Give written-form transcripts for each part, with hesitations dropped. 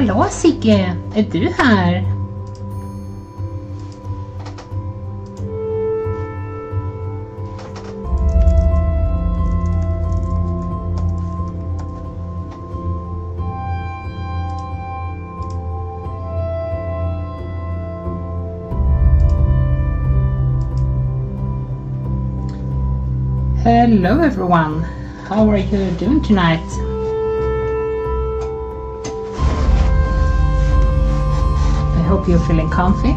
Hallå Sigge, är du här? Hello everyone, how are you doing tonight? I hope you're feeling comfy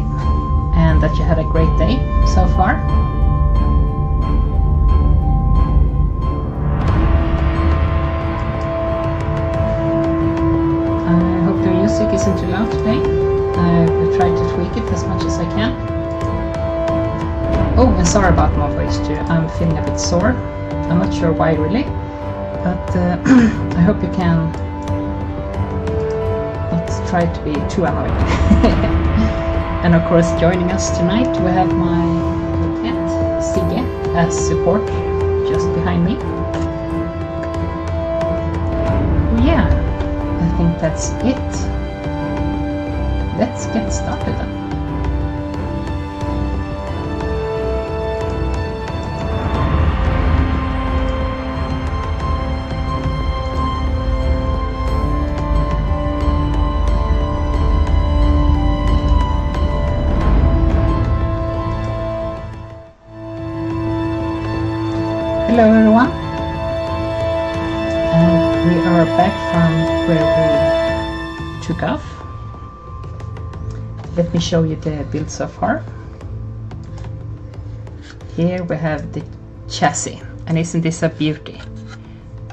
and that you had a great day so far. I hope your music isn't too loud today. I've tried to tweak it as much as I can. Oh, and sorry about my voice too. I'm feeling a bit sore. I'm not sure why really, but I hope you can not try to be too annoying. And of course, joining us tonight, we have my pet Sigge as support just behind me. Yeah, I think that's it. Let's get started then. Hello everyone, and we are back from where we took off. Let me show you the build so far. Here we have the chassis, and isn't this a beauty?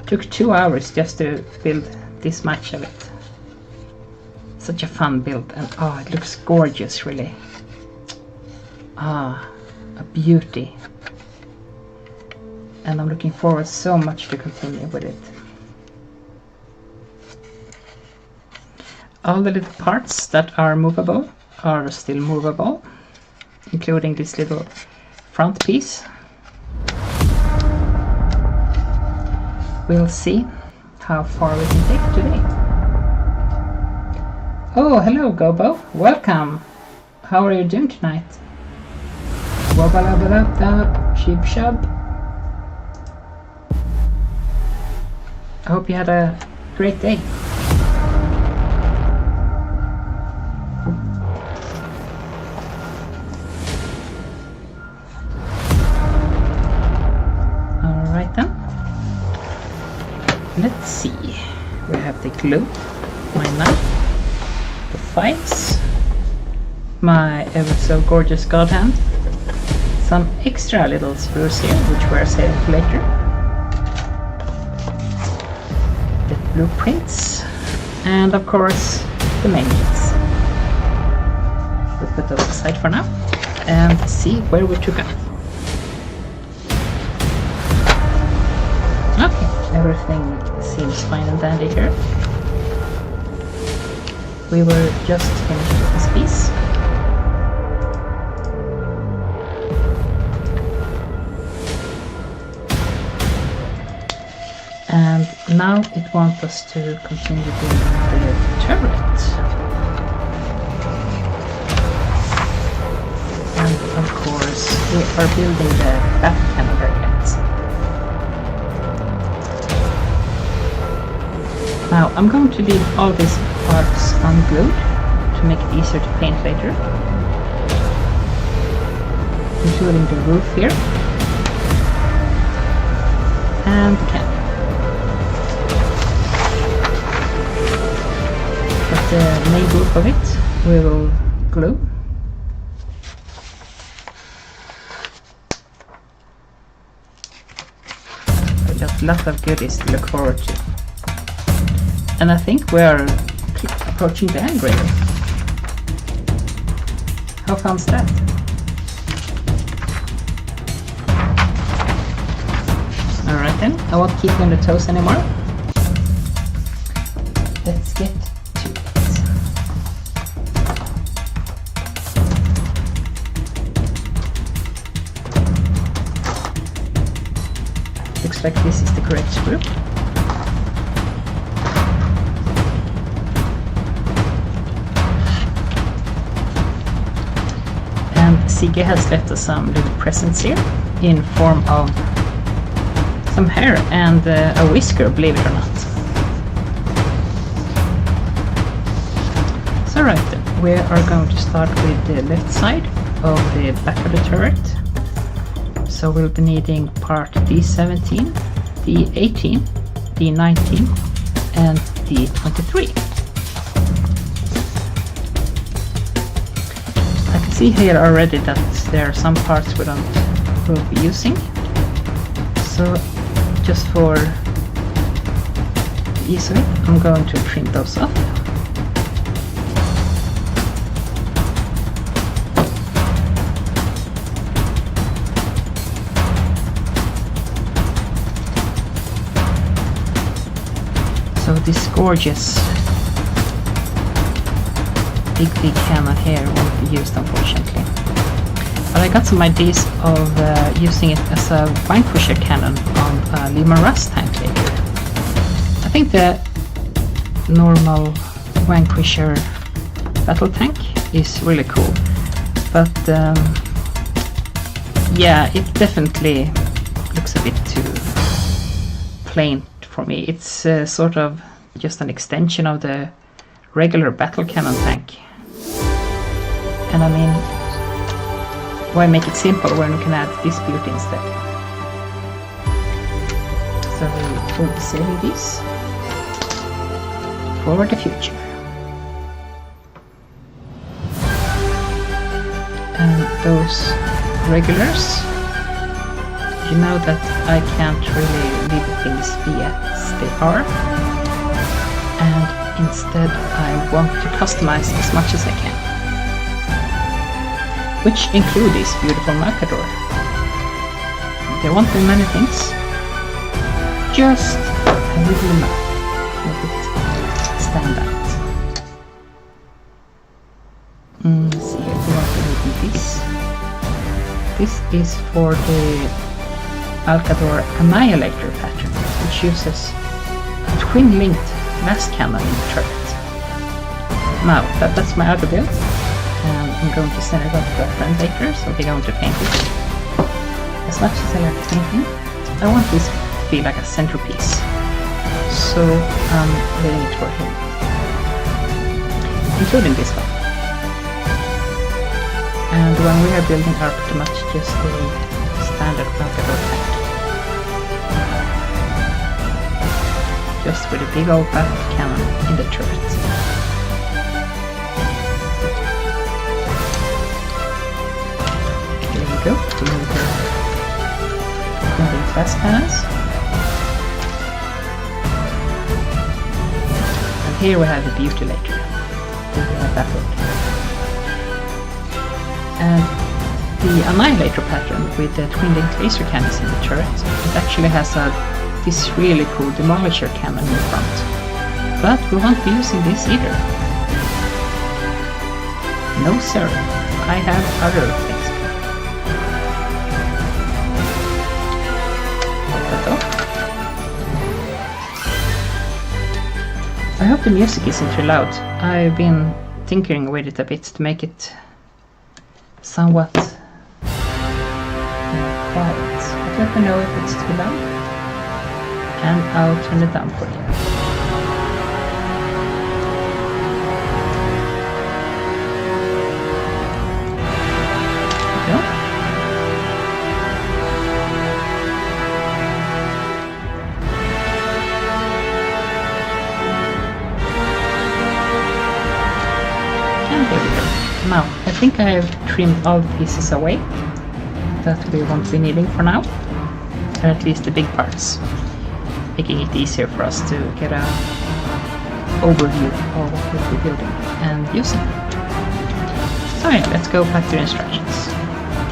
Took 2 hours just to build this much of it. Such a fun build, and oh, it looks gorgeous really. Ah, a beauty. And I'm looking forward so much to continue with it. All the little parts that are movable are still movable, including this little front piece. We'll see how far we can take today. Oh, hello Gobo, welcome. How are you doing tonight? Wabba-labba-labba, shib-shub. I hope you had a great day. Alright then. Let's see. We have the glue, my knife, the fights, my ever so gorgeous god hand, some extra little sprues here which we're saving for later. Blueprints, and of course the main bits. We'll put those aside for now and see where we took off. Okay, everything seems fine and dandy here. We were just finished with this piece. And now it wants us to continue doing the turret. And of course we are building the bat cannon yet. Now I'm going to leave all these parts unglued to make it easier to paint later. Including the roof here. And the cannon. The main group of it we will glue. We got a lot of goodies to look forward to. And I think we are approaching the end really. How fun's that? Alright then, I won't keep you on the toes anymore. Let's get to it. Looks like this is the correct screw. Sigge has left us some little presents here in form of some hair and a whisker, believe it or not. So right then, we are going to start with the left side of the back of the turret. So we'll be needing part D17, D18, D19 and D23. I can see here already that there are some parts we will be using. So just for ease of it, I'm going to print those off. So this gorgeous big cannon here won't be used, unfortunately. But I got some ideas of using it as a vanquisher cannon on a Lehman Russ tank later. I think the normal vanquisher battle tank is really cool, but yeah, it definitely looks a bit too plain for me. It's sort of just an extension of the regular battle cannon tank. And I mean, why make it simple when we can add this beauty instead? So we will be saving these for the future. And those regulars, you know that I can't really leave things be as they are, and instead I want to customize as much as I can, which include this beautiful Malcador. There won't be many things, just a little enough to make it stand out. Let's see if we want to do this. This is for the Malcador Annihilator pattern, which uses a twin-linked mass cannon in the turret. Now, that's my other build, and I'm going to send it off to a friend later, so they're going to paint it. As much as I like painting, I want this to be like a centerpiece, so I'm leaving it for him, including this one. And when we are building are pretty much just a standard Malcador tank. Just with a big old battle cannon in the turret. There we go. We have the fast cannons. And here we have the Butilator. Here we have battle cannon. And the Annihilator pattern with the twin-linked laser cannons in the turret, it actually has this really cool demolisher cannon in front, but we won't be using this either. No sir, I have other things. Pop that off. I hope the music isn't too loud. I've been tinkering with it a bit to make it somewhat quiet. But let me know if it's too loud, and I'll turn it down for you. There we go. And there we go. Now, I think I have trimmed all the pieces away that we won't be needing for now, or at least the big parts, making it easier for us to get an overview of what we'll be building and using. So yeah, let's go back to the instructions.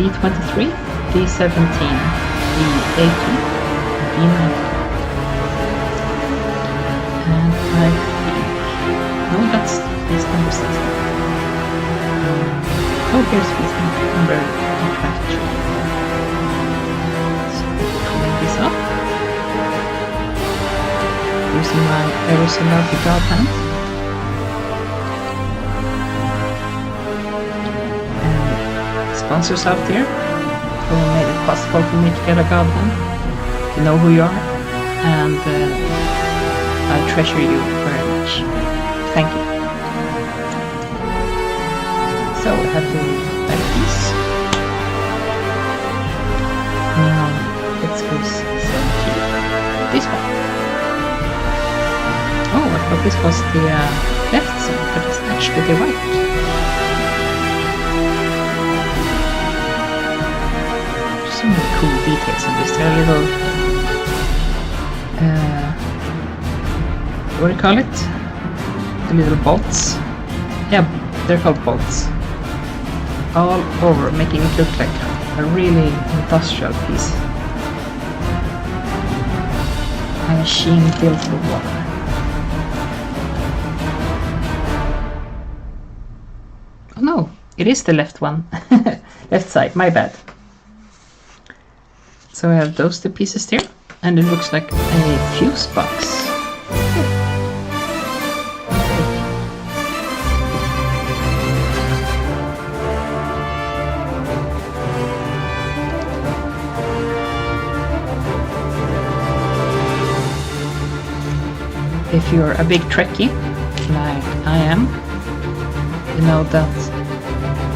D23, D17, D18, D19. And I think, no, that's piece number 16. Oh, here's piece number 23. So clean this up using my ever so lovely job hand. And sponsors out there who made it possible for me to get a god hand. You know who you are, and I treasure you very much. Thank you. So we have the back piece. Now let's go see this one. Oh, I thought this was the left side, but it's actually the right. So many cool details on this. There are little, what do you call it? The little bolts. Yeah, they're called bolts. All over, making it look like a really industrial piece. A machine built for water. Oh no, it is the left one. Left side, my bad. So I have those two pieces there, and it looks like a fuse box. If you're a big Trekkie, like I am, you know that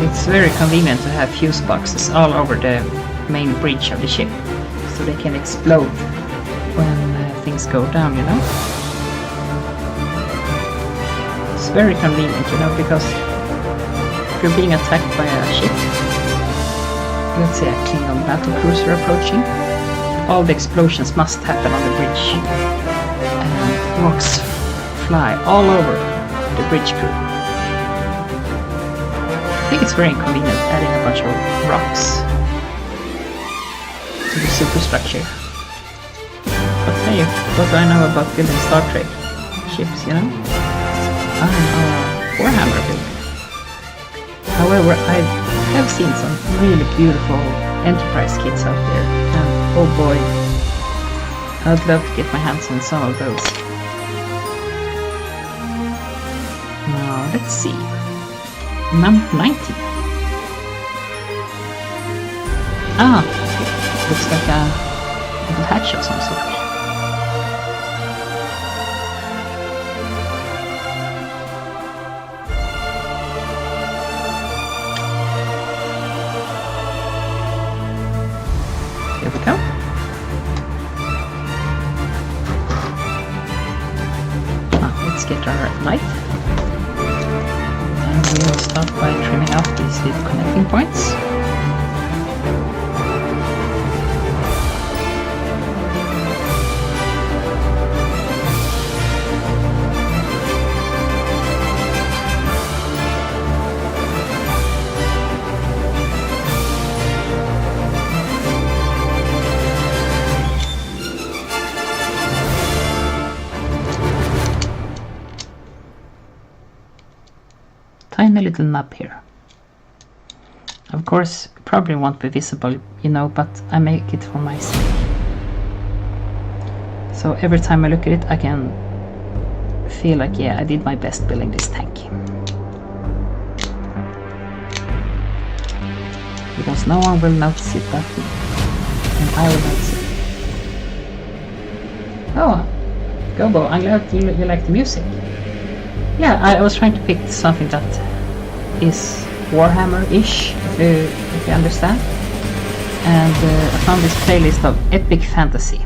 it's very convenient to have fuse boxes all over the main bridge of the ship, so they can explode when things go down, you know? It's very convenient, you know, because if you're being attacked by a ship, let's say a Klingon battlecruiser approaching, all the explosions must happen on the bridge. Rocks fly all over the bridge crew. I think it's very inconvenient adding a bunch of rocks to the superstructure. But hey, what do I know about building Star Trek ships, you know? I'm a Warhammer builder. However, I have seen some really beautiful Enterprise kits out there, and oh boy, I'd love to get my hands on some of those. Now, let's see. Number 90. Ah, looks like a little hatch of some sort. Here we go. Let's get our light. And we will start by trimming out these little connecting points. Tiny little nub here. Of course, it probably won't be visible, you know, but I make it for my sake. So every time I look at it, I can feel like, yeah, I did my best building this tank. Because no one will notice it but me, and I will notice it. Oh, Gobo, I'm glad you like the music. Yeah, I was trying to pick something that is Warhammer-ish, if you understand. And I found this playlist of epic fantasy.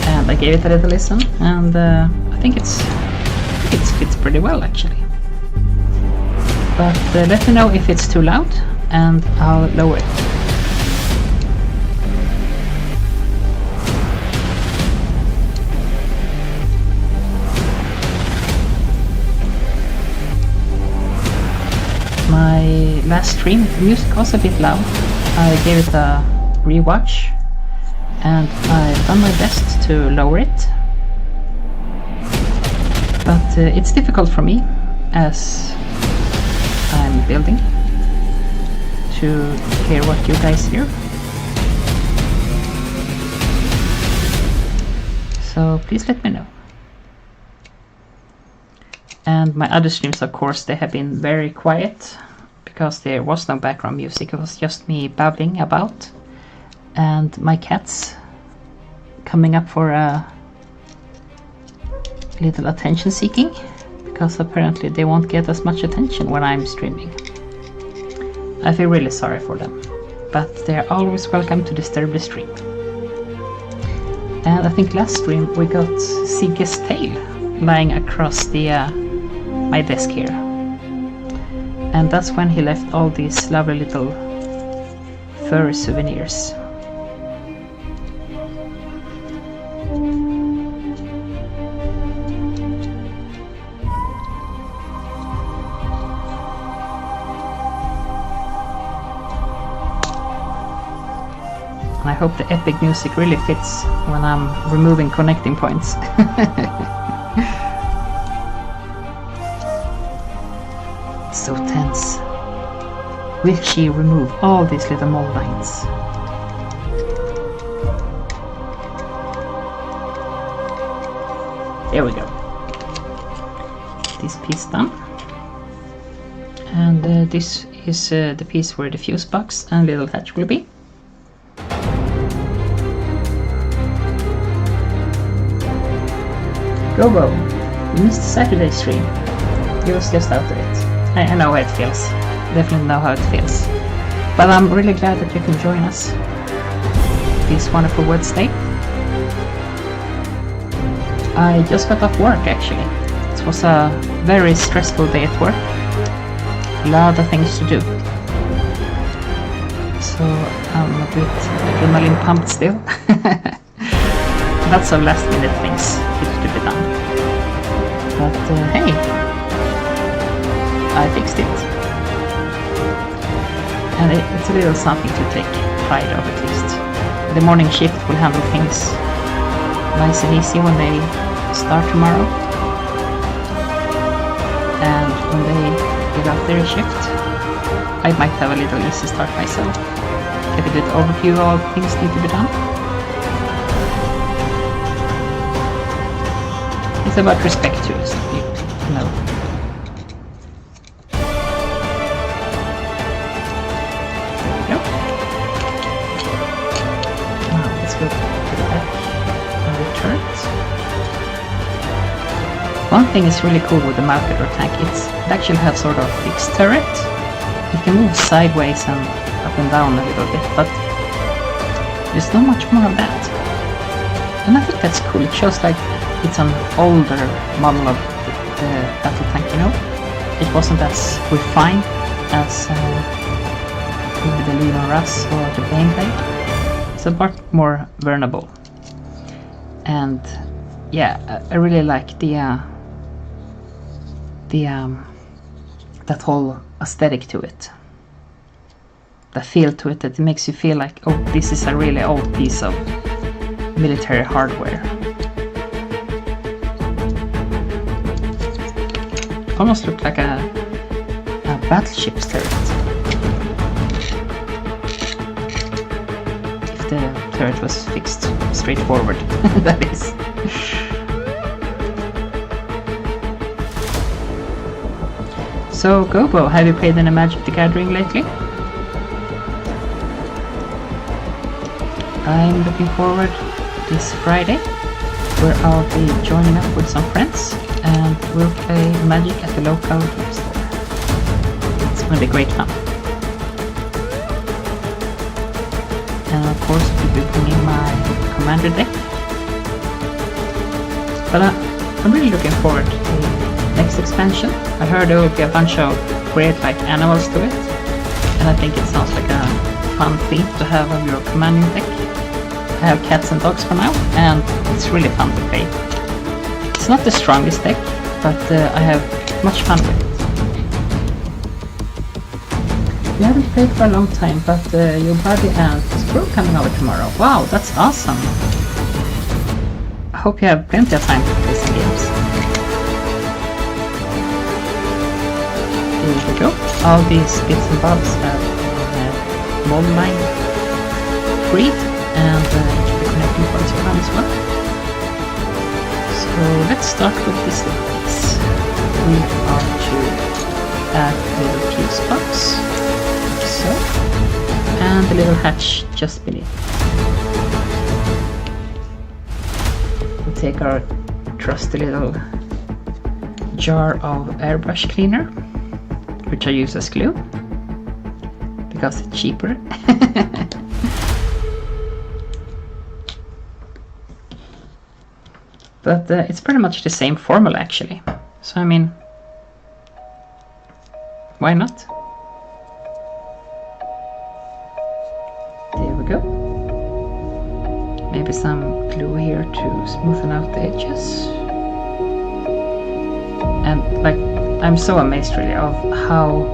And I gave it a little listen, and I think it fits pretty well, actually. But let me know if it's too loud, and I'll lower it. My last stream, the music was a bit loud. I gave it a rewatch, and I've done my best to lower it. But it's difficult for me, as I'm building, to hear what you guys hear. So please let me know. And my other streams, of course, they have been very quiet because there was no background music. It was just me babbling about and my cats coming up for a little attention seeking, because apparently they won't get as much attention when I'm streaming. I feel really sorry for them, but they're always welcome to disturb the stream. And I think last stream we got Sigge's tail lying across the my desk here, and that's when he left all these lovely little fur souvenirs. And I hope the epic music really fits when I'm removing connecting points. So tense. Will she remove all these little mold lines? There we go. This piece done. And this is the piece where the fuse box and little hatch will be. Gobo, you missed Saturday stream. He was just out of it. I know how it feels. Definitely know how it feels. But I'm really glad that you can join us this wonderful Wednesday. I just got off work actually. It was a very stressful day at work. A lot of things to do. So I'm a bit adrenaline pumped still. Lots of last minute things to be done. But hey, I fixed it. And it's a little something to take pride of at least. The morning shift will handle things nice and easy when they start tomorrow. And when they get out their shift, I might have a little easy start myself. Get a bit overview of all things need to be done. It's about respect too, so you know. There we go. Now let's go to the back and the turret. One thing is really cool with the Malcador tank, it actually has sort of fixed turret. It can move sideways and up and down a little bit, but there's not much more of that. And I think that's cool. It shows like it's an older model of the battle tank, you know? It wasn't as refined as maybe the Leon Russ or the Baneblade. It's a lot more vulnerable. And yeah, I really like that whole aesthetic to it. The feel to it, that it makes you feel like, oh, this is a really old piece of military hardware. Almost looked like a battleship's turret. If the turret was fixed straightforward, that is. So, Gobo, have you played any Magic the Gathering lately? I'm looking forward this Friday, where I'll be joining up with some friends and we'll play Magic at the local game store. It's going to be great fun. And of course we'll be bringing my commander deck. But I'm really looking forward to the next expansion. I heard there will be a bunch of great like animals to it, and I think it sounds like a fun theme to have on your commanding deck. I have cats and dogs for now, and it's really fun to play. It's not the strongest deck, but I have much fun with it. We haven't played for a long time, but your buddy and Screw coming over tomorrow. Wow, that's awesome! I hope you have plenty of time to play some games. Here we go. All these bits and bobs have mold line freed, and the connecting points are done as well. So let's start with this little piece. We are to add the little fuse box, like so, and the little hatch just beneath. We'll take our trusty little jar of airbrush cleaner, which I use as glue because it's cheaper. But it's pretty much the same formula actually, so I mean, why not? There we go. Maybe some glue here to smoothen out the edges. And like, I'm so amazed really of how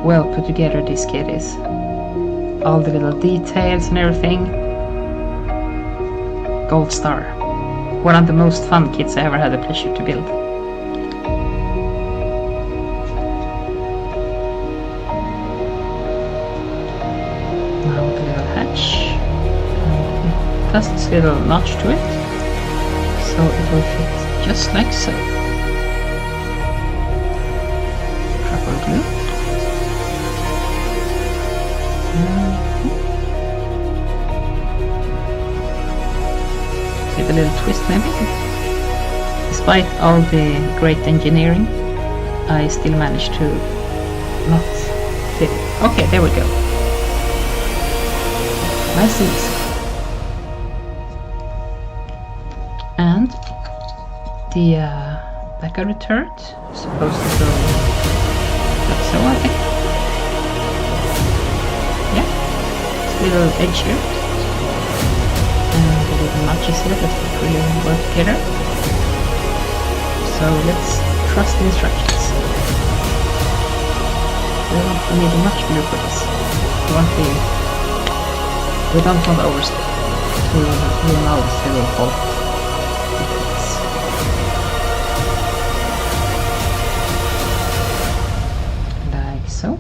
well put together this kit is. All the little details and everything. Gold star. One of the most fun kits I ever had the pleasure to build. Now the little hatch. It has this little notch to it, so it will fit just like so. Drop our glue. Give a little twist maybe. Despite all the great engineering, I still managed to not fit it. Okay, there we go. Nice and easy. And the back of the turret is supposed to go like so, I think. Yeah, it's a little edge here. And the little notches here that really work together. So let's trust the instructions. We need much glue for this. We don't want to overstep. We will know this little fault. Like so.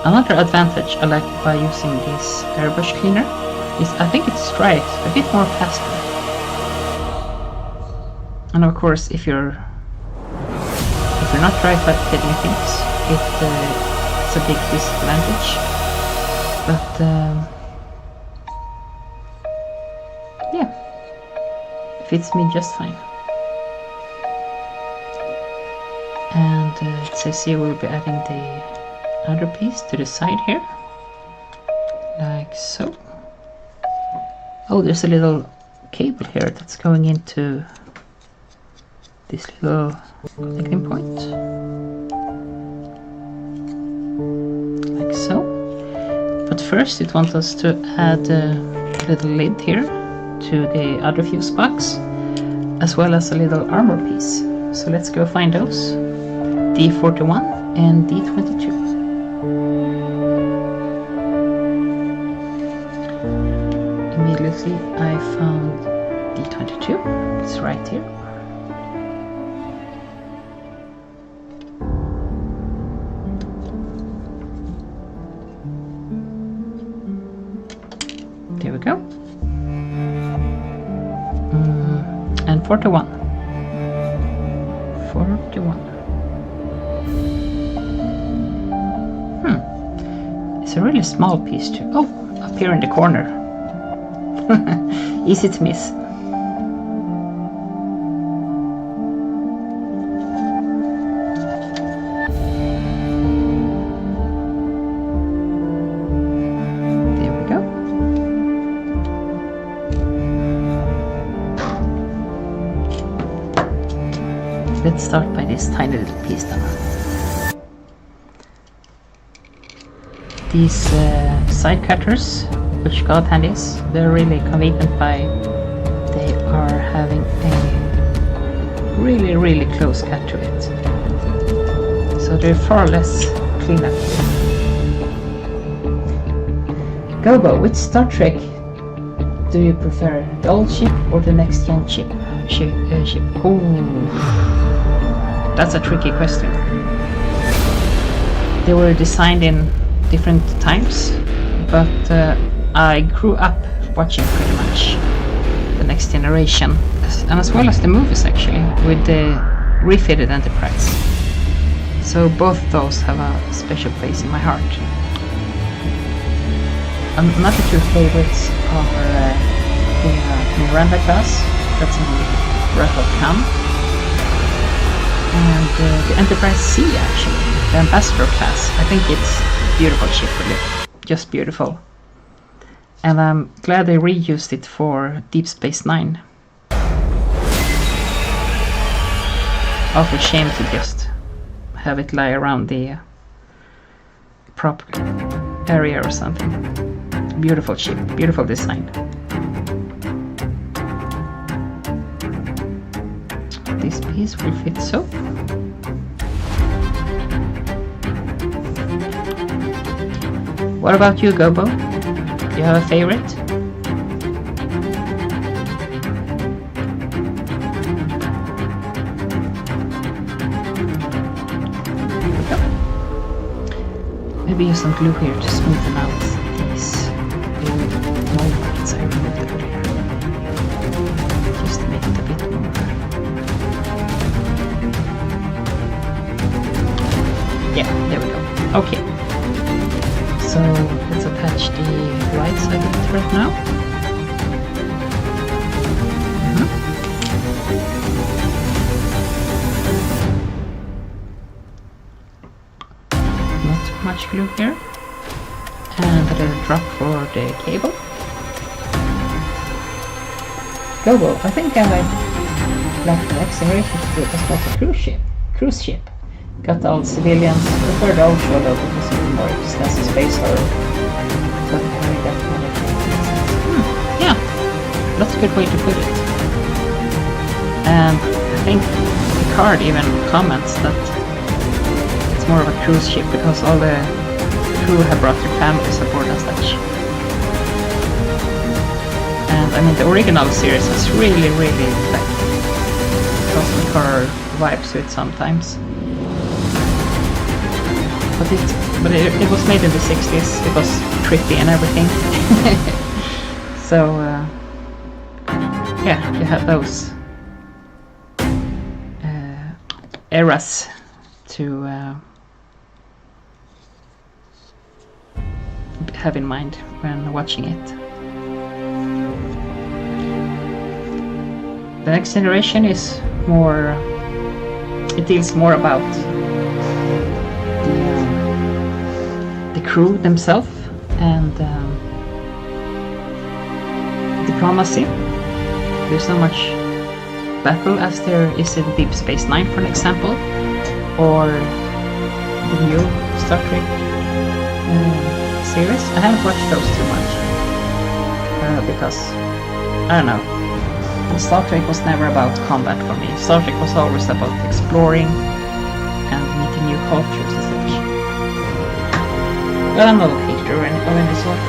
Another advantage I like by using this airbrush cleaner is I think it dries a bit more faster. And of course, if you're not dry fitting things, it's a big disadvantage. But yeah, fits me just fine. And it says here we'll be adding the other piece to the side here, like so. Oh, there's a little cable here that's going into this little connecting point, like so. But first it wants us to add a little lid here to the other fuse box, as well as a little armor piece. So let's go find those, D41 and D22. Immediately I found D22, it's right here. There we go. And 41. 41. It's a really small piece too. Oh, up here in the corner. Easy to miss. There we go. Let's start by this tiny little piece then. These side cutters, which God hand is, they're really convenient by they are having a really close cut to it, so they're far less cleanup. Gobo, which Star Trek do you prefer, the old ship or the next gen ship? Ooh, that's a tricky question. They were designed in different times, but I grew up watching pretty much the Next Generation, and as well as the movies actually, with the refitted Enterprise. So both those have a special place in my heart. My two favorites are the Miranda class, that's in Wrath of Khan, and the Enterprise C actually, the Ambassador class. I think it's a beautiful ship, really, just beautiful. And I'm glad they reused it for Deep Space Nine. Awful shame to just have it lie around the prop area or something. Beautiful ship, beautiful design. This piece will fit so. What about you, Gobo? Do you have a favorite? Here we go. Maybe use some glue here to smoothen out these moments I removed earlier. Just to make it a bit more. Yeah, there we go. Okay. So let's attach the right side of it right now. Not too much glue here. And a little drop for the cable. Gobo, I think I like the next generation to do it as well as a cruise ship. Got all civilians, prefer the old show though because of the more extensive space or but carry that kind of thing. Yeah, that's a good way to put it. And I think Picard even comments that it's more of a cruise ship because all the crew have brought their families aboard and such. And I mean the original series is really like cosmic horror vibes to it sometimes. But it was made in the 60s, it was trippy and everything. So, yeah, you have those eras to have in mind when watching it. The next generation is more, it deals more about the crew themselves and diplomacy. There's not much battle as there is in Deep Space Nine, for an example, or the new Star Trek series. I haven't watched those too much because I don't know. Star Trek was never about combat for me. Star Trek was always about exploring and meeting new cultures and such. But I'm not a hater of any sort.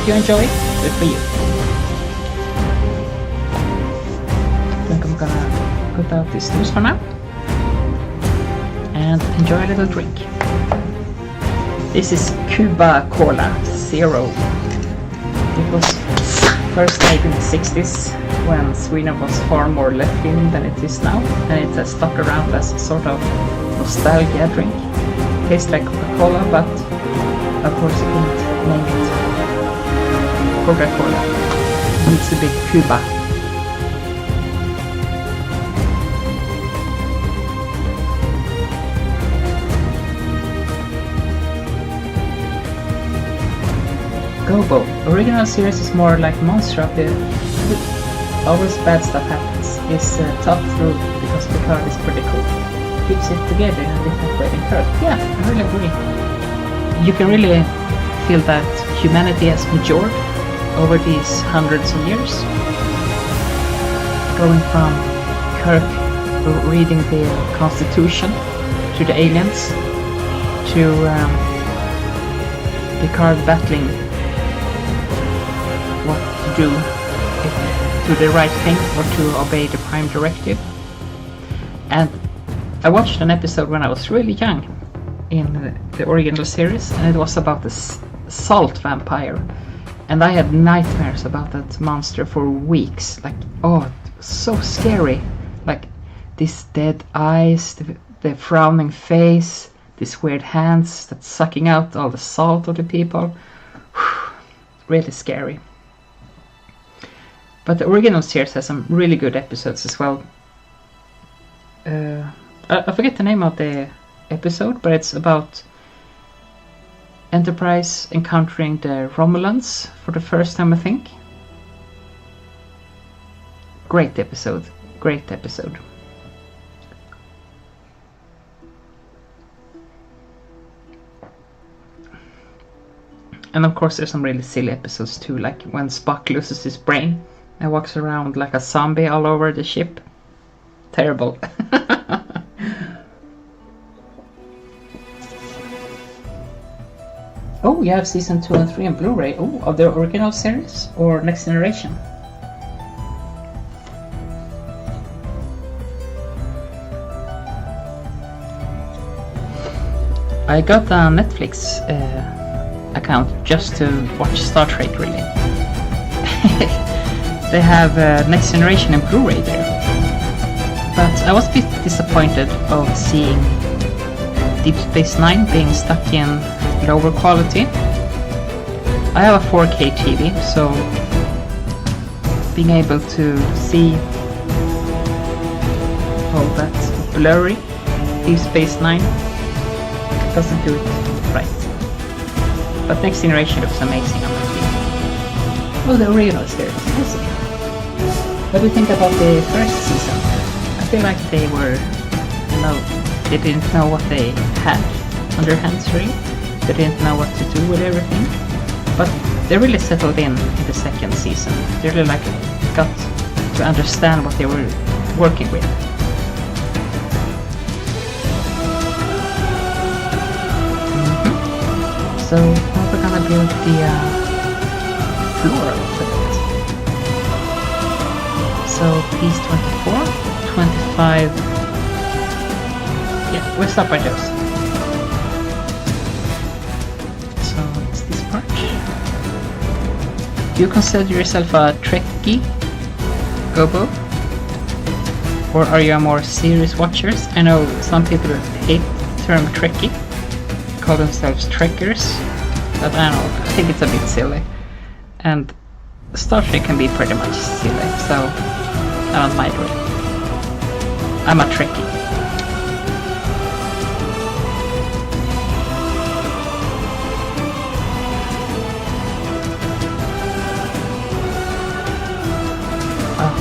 If you enjoy it, good for you. I think I'm gonna put out these news for now and enjoy a little drink. This is Cuba Cola Zero. It was first made in the 60s when Sweden was far more left-leaning than it is now, and it has stuck around as a sort of nostalgia drink. Tastes like Coca-Cola, but of course you couldn't name it Coca-Cola. It needs to be Cuba. Gobo. Original series is more like Monster of the... Always bad stuff happens. Is tough through because Picard is pretty cool. Keeps it together in a different way than Kirk. Yeah, I really agree. You can really feel that humanity has matured over these hundreds of years. Going from Kirk reading the Constitution to the aliens to Picard battling what to do, if to do the right thing or to obey the Prime Directive. And I watched an episode when I was really young in the original series, and it was about the salt vampire, and I had nightmares about that monster for weeks. Like, oh, so scary. Like, these dead eyes, the frowning face, these weird hands that's sucking out all the salt of the people. Really scary. But the original series has some really good episodes as well. I forget the name of the episode, but it's about Enterprise encountering the Romulans for the first time, I think. Great episode. Great episode. And of course there's some really silly episodes too, like when Spock loses his brain and walks around like a zombie all over the ship. Terrible. Oh, you have season 2 and 3 on Blu-ray. Oh, of the original series or Next Generation? I got a Netflix account just to watch Star Trek, really. They have Next Generation and Blu-ray there. But I was a bit disappointed of seeing Deep Space Nine being stuck in lower quality. I have a 4K TV, so being able to see all that blurry Deep Space Nine doesn't do it right. But Next Generation looks amazing on my TV. Oh, the original series, awesome. What do you think about the first season? I feel like they were, they didn't know what they had on their hands really. They didn't know what to do with everything. But they really settled in the second season. They really got to understand what they were working with. So now we're gonna build the floor of it. So piece 24, 25. Yeah, we'll start by those. So it's this part. Do you consider yourself a Trekkie, Gobo? Or are you a more serious watchers? I know some people hate the term Trekkie, call themselves Trekkers, but I don't know, I think it's a bit silly. And Star Trek can be pretty much silly, so I don't mind it. I'm a Trekkie.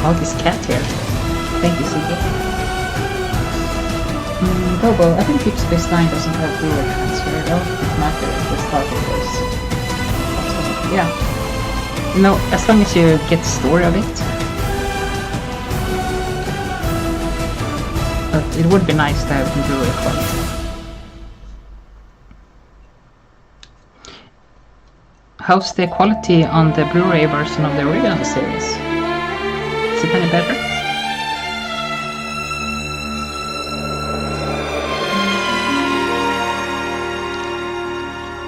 Oh, this cat here. Thank you, CJ. Bobo, I think Deep Space Nine doesn't have Blu-ray transfer. I don't think it matters if the Star Trek is. Yeah. As long as you get the story of it. But it would be nice to have the Blu-ray quality. How's the quality on the Blu-ray version of the original series? Is it any better?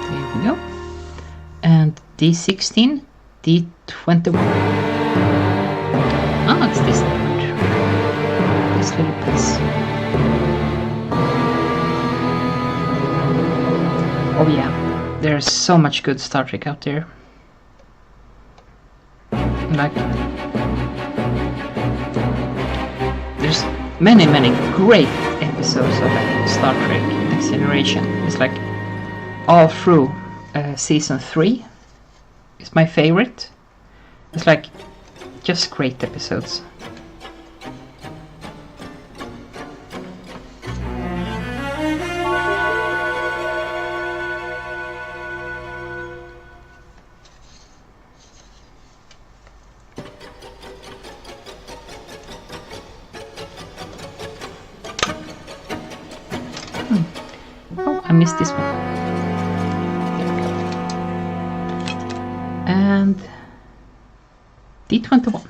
There we go. And D16, D21. Ah, it's this part. This little piece. Oh yeah, there's so much good Star Trek out there. Like, there's many great episodes of Star Trek Next Generation. It's like all through season 3 is my favorite. It's like just great episodes. Oh, I missed this one. There we go. And D21.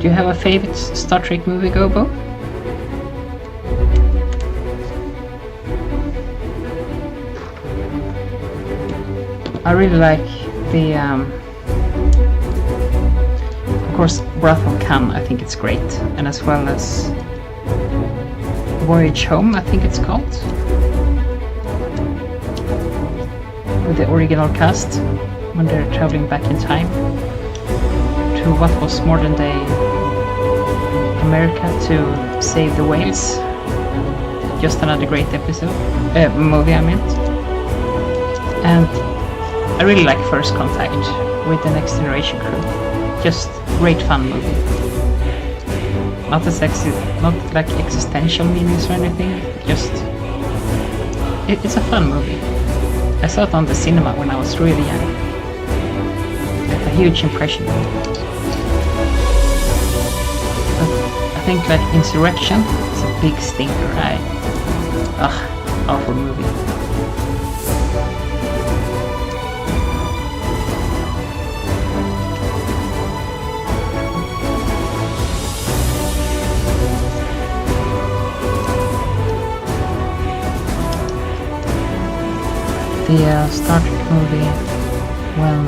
Do you have a favorite Star Trek movie, Gobo? I really like the course, Wrath of Khan, I think it's great, and as well as Voyage Home, I think it's called, with the original cast when they're traveling back in time to what was modern day America to save the whales. Just another great movie I meant. And I really like First Contact with the Next Generation crew. Just great fun movie. Not like existential meanings or anything. Just it's a fun movie. I saw it on the cinema when I was really young. A huge impression. But I think like Insurrection is a big stinker. Awful movie. The Star Trek movie when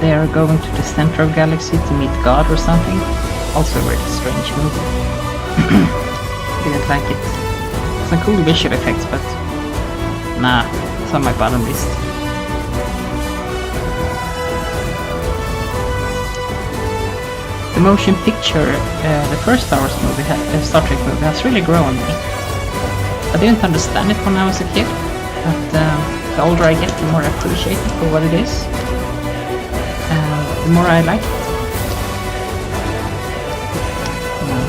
they are going to the center of galaxy to meet God or something. Also a very strange movie. Didn't like it. Some cool visual effects, but nah, it's on my bottom list. The motion picture, the first Star Wars movie, Star Trek movie, has really grown on me. I didn't understand it when I was a kid, but the older I get, the more I appreciate it for what it is, and the more I like it.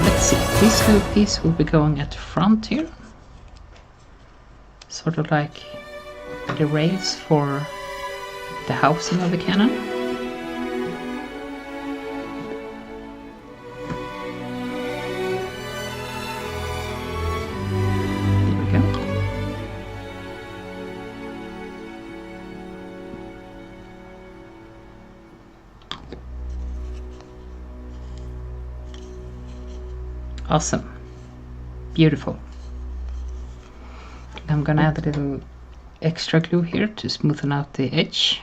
Let's see, this little piece will be going at the front here, sort of like the rails for the housing of the cannon. Awesome. Beautiful. I'm gonna add a little extra glue here to smoothen out the edge.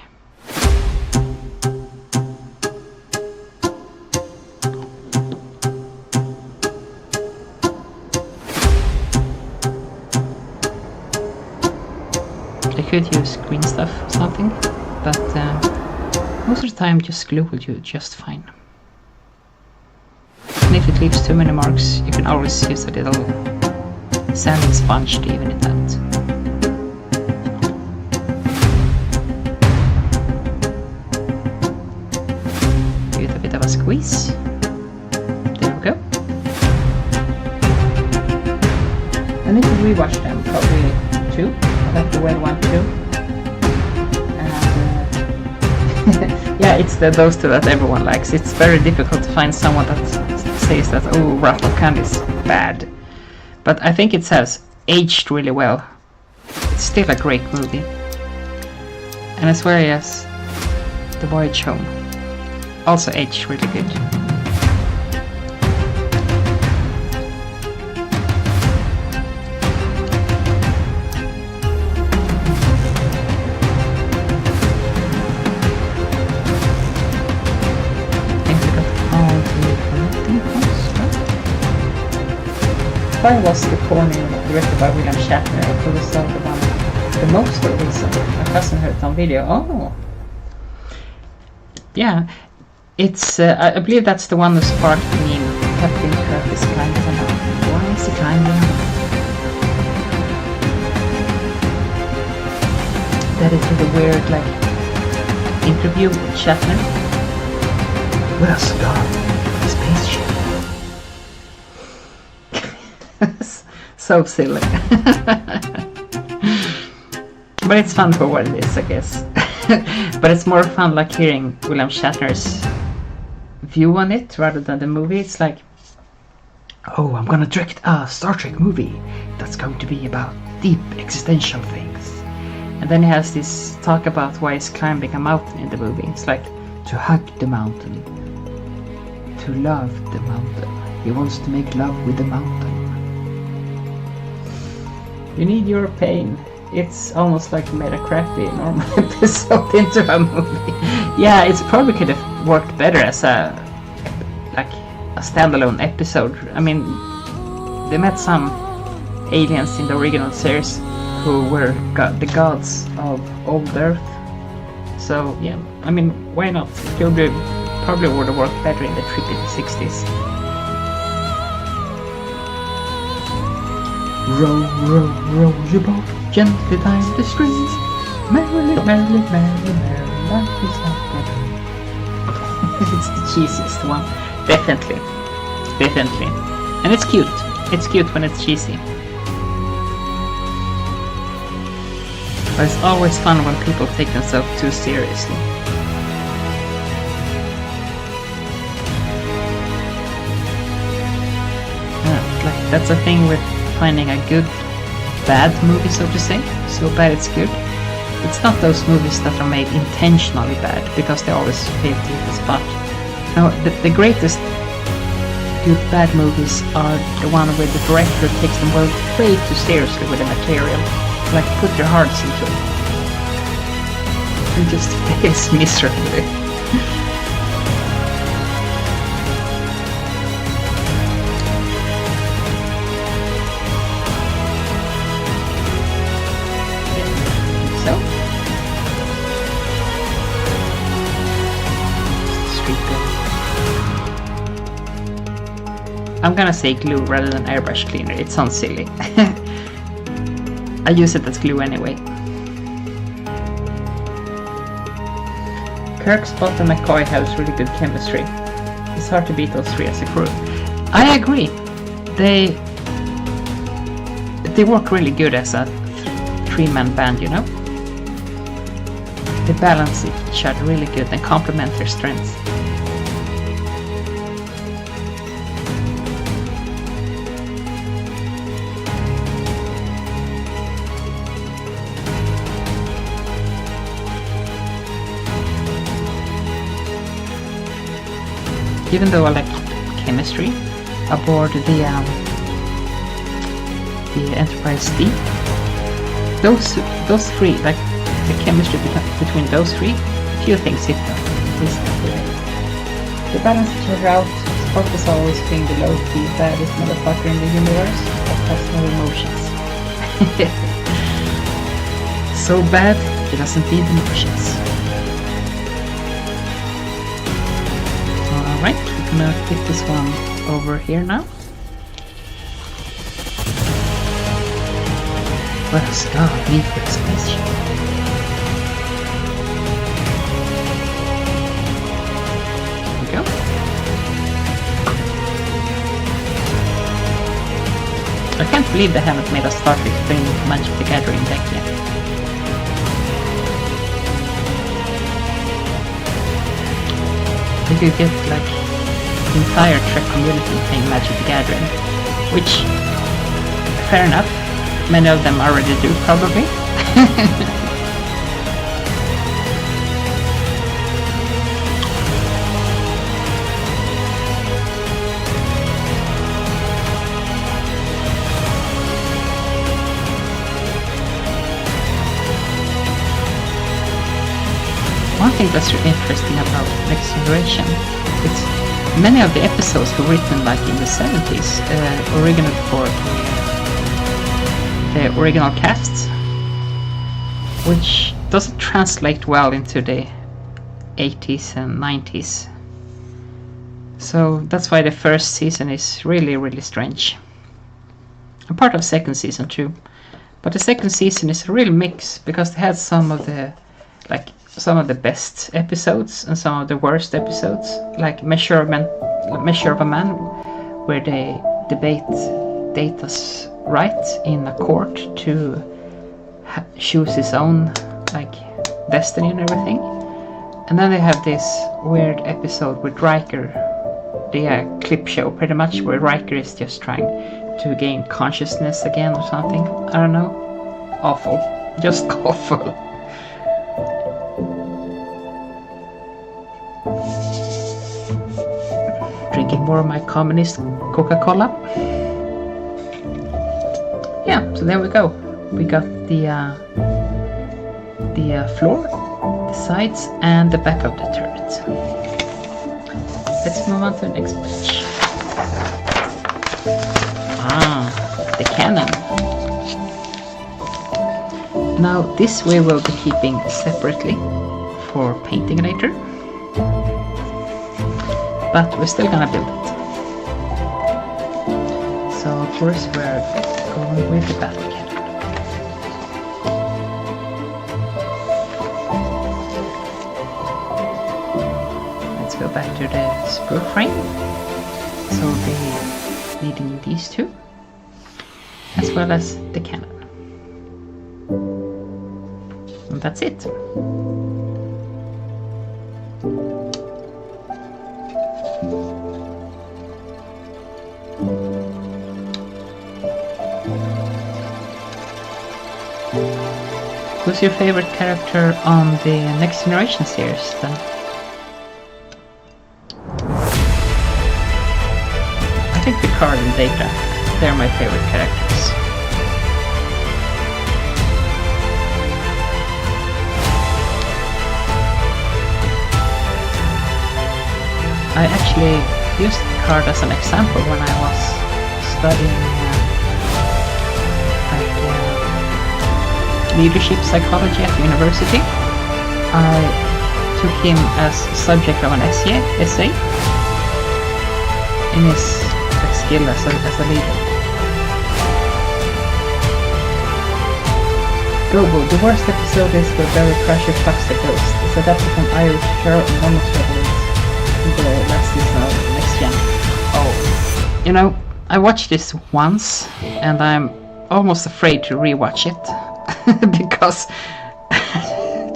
I could use green stuff or something, but most of the time just glue will do just fine. And if it leaves too many marks, you can always use a little sanding sponge to even it out. Give it a bit of a squeeze. There we go. I need to rewatch them, probably two. I like the red one too. And yeah, it's those two that everyone likes. It's very difficult to find someone that says that, oh, Wrath of Khan is bad. But I think it has aged really well. It's still a great movie. And as well as The Voyage Home. Also aged really good. Why was the corner directed by William Shatner? I could have saw the one the most recent. My cousin heard it on video. Oh, yeah, it's. I believe that's the one that sparked the meme. Captain Kirk is climbing a mountain. Why is he climbing? That is really weird, like interview with Shatner. Where's the spaceship? So silly. But it's fun for what it is, I guess. But it's more fun like hearing William Shatner's view on it rather than the movie. It's like, oh, I'm gonna direct a Star Trek movie that's going to be about deep existential things. And then he has this talk about why he's climbing a mountain in the movie. It's like, to hug the mountain, to love the mountain. He wants to make love with the mountain. You need your pain. It's almost like made a crappy normal episode into a movie. Yeah, it's probably could have worked better as a standalone episode. I mean, they met some aliens in the original series who were the gods of old Earth. So yeah, I mean, why not? It probably would have worked better in the trippy 60s. Row, row, row your boat, gently time the strings. Merrily, merrily, merrily, merrily, life is not better. It's the cheesiest one. Definitely. And it's cute. It's cute when it's cheesy. But it's always fun when people take themselves too seriously. That's a thing with finding a good bad movie, so to say. So bad it's good. It's not those movies that are made intentionally bad, because they always fail to hit the spot. No, the greatest good bad movies are the one where the director takes them way too seriously with the material. Like, put your hearts into it. And just fails miserably. I'm gonna say glue rather than airbrush cleaner, it sounds silly. I use it as glue anyway. Kirk, Spot and McCoy have really good chemistry. It's hard to beat those three as a crew. I agree. They work really good as a three-man band, you know? They balance each other really good and complement their strengths. Even though I like chemistry aboard the Enterprise D, those three, like the chemistry between those three, few things hit them. They balance each other out. Spock is always being the low-key baddest motherfucker in the universe, but has no emotions. So bad, he doesn't need emotions. Alright, we're gonna keep this one over here now. What a star need for the spaceship. There we go. I can't believe they haven't made a Star Trek thing Magic the Gathering deck yet. You could get like the entire Trek community playing Magic the Gathering, which, fair enough, many of them already do probably. One thing that's really interesting about Next Generation, it's many of the episodes were written like in the 70s, original for the original casts, which doesn't translate well into the 80s and 90s. So that's why the first season is really, really strange. I'm part of second season too, but the second season is a real mix because they had some of the best episodes and some of the worst episodes, like Measure of a Man, where they debate Data's right in a court to choose his own like destiny and everything. And then they have this weird episode with Riker, the clip show pretty much, where Riker is just trying to gain consciousness again or something. I don't know. Awful. Just awful. Drinking more of my communist Coca-Cola. Yeah, so there we go. We got the floor, the sides, and the back of the turret. let's move on to the next page. The cannon. Now this we will be keeping separately for painting later, but we're still gonna build it. So of course we're going with the battle cannon. Let's go back to the sprue frame. So we'll be needing these two, as well as the cannon. And that's it. Who's your favorite character on the Next Generation series then? I think Picard and Data, they're my favorite characters. I actually used Picard as an example when I was studying leadership psychology at the university. I took him as subject of an essay in his skill as a leader. Gobo, the worst episode is where Barry Crusher fucks the ghost. It's adapted from Irish Show and Monos Rebels in the last season of Next Gen. Oh, you know, I watched this once and I'm almost afraid to rewatch it. Because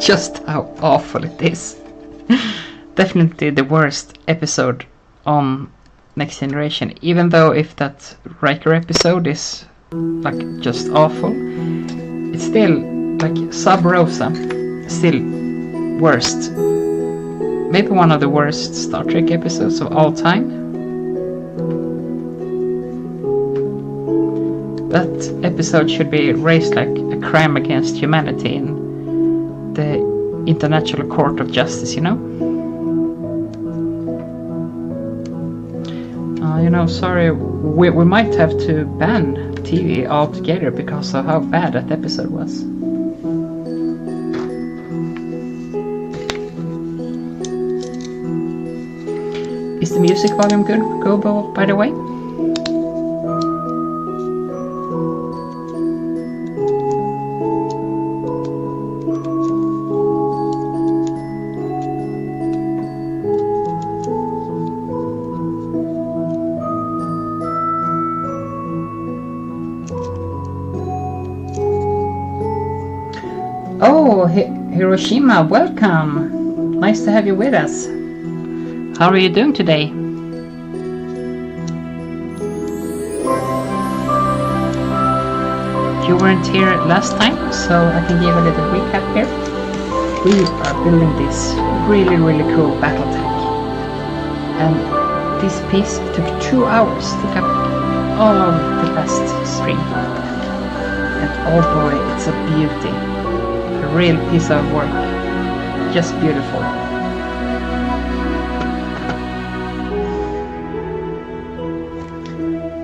just how awful it is. Definitely the worst episode on Next Generation, even though if that Riker episode is like just awful, it's still like Sub Rosa, still worst. Maybe one of the worst Star Trek episodes of all time. That episode should be raised like a crime against humanity in the International Court of Justice, you know? You know, sorry, we might have to ban TV altogether because of how bad that episode was. Is the music volume good, Gobo, by the way? Oh, Hiroshima, welcome! Nice to have you with us. How are you doing today? You weren't here last time, so I can give a little recap here. We are building this really cool battle tank. And this piece took 2 hours, took up all of the last stream. And oh boy, it's a beauty. A real piece of work. Just beautiful.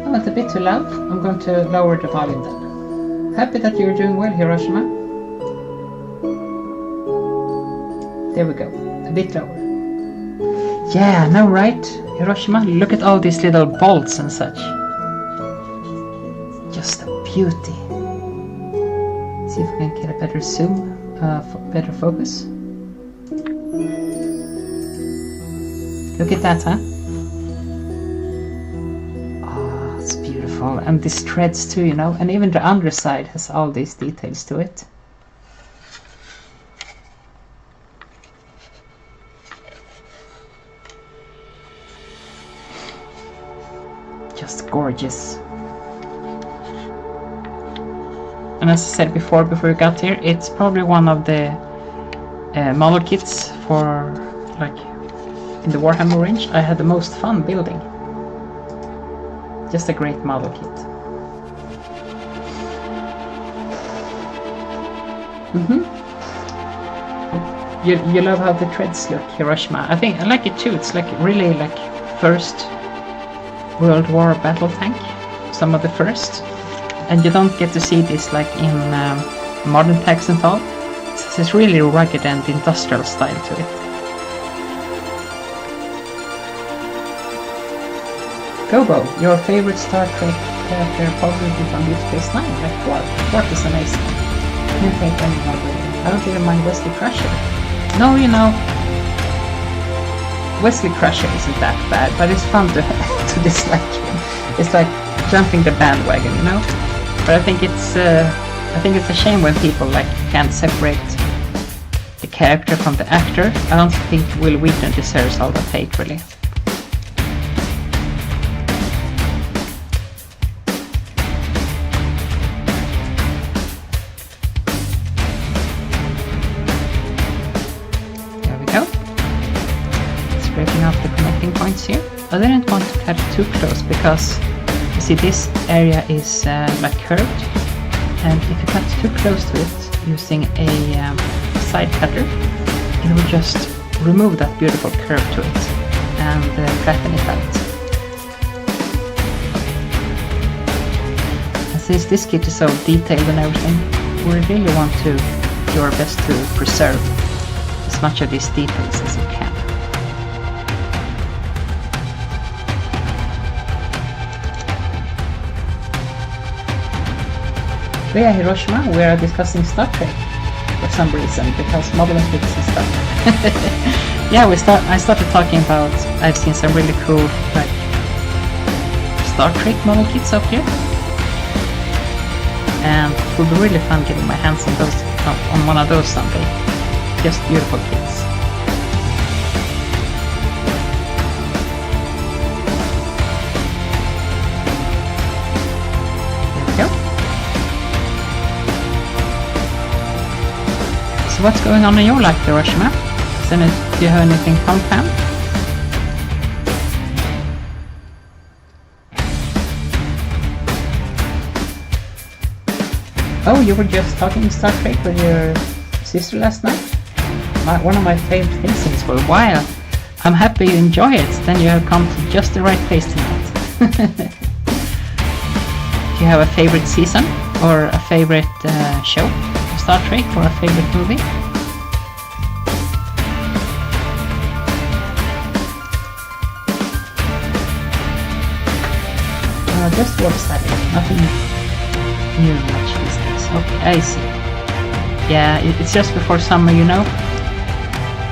Oh, it's a bit too loud. I'm going to lower the volume then. Happy that you're doing well, Hiroshima. There we go. A bit lower. Yeah, no, right? Hiroshima, look at all these little bolts and such. Just a beauty. See if we can get a better zoom, better focus. Look at that, huh? Oh, it's beautiful. And these threads too, you know, and even the underside has all these details to it. Just gorgeous. And as I said before we got here, it's probably one of the model kits for, like, in the Warhammer range I had the most fun building. Just a great model kit. You love how the threads look, Hiroshima. I think I like it too. It's like really like first World War battle tank, some of the first, and you don't get to see this like in modern tanks and all. It's this really rugged and industrial style to it. Gobo, your favorite Star Trek character probably from Deep Space Nine, like Quark. Quark is amazing. Can't think anyone really. I don't really mind Wesley Crusher. No, you know, Wesley Crusher isn't that bad, but it's fun to dislike him. It's like jumping the bandwagon, you know. But I think it's a shame when people like can't separate the character from the actor. I don't think Will Wheaton deserves all the hate, really. Points here. I didn't want to cut it too close because you see this area is like curved, and if you cut too close to it using a side cutter, it will just remove that beautiful curve to it and flatten it out. And since this kit is so detailed and everything, we really want to do our best to preserve as much of these details as we can. So yeah, Hiroshima, we are discussing Star Trek for some reason, because model kits and stuff. Yeah, I started talking about, I've seen some really cool like Star Trek model kits up here, and it would be really fun getting my hands on those, on one of those someday. Just beautiful kits. What's going on in your life, Hiroshima? Do you have anything fun planned? Oh, you were just talking Star Trek with your sister last night? One of my favorite things since for a while. I'm happy you enjoy it, then you have come to just the right place tonight. Do you have a favorite season? Or a favorite show? Star Trek or a favorite movie? Just website, nothing new much these days. Okay, I see. Yeah, it's just before summer, you know.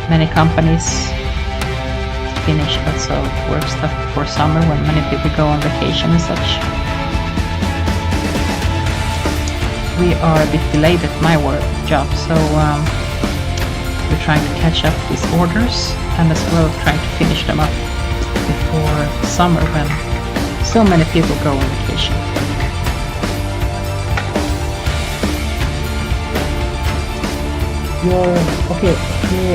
Many companies finish lots of work stuff before summer when many people go on vacation and such. We are a bit delayed at my job, so we're trying to catch up with orders and as well trying to finish them up before summer when so many people go on vacation.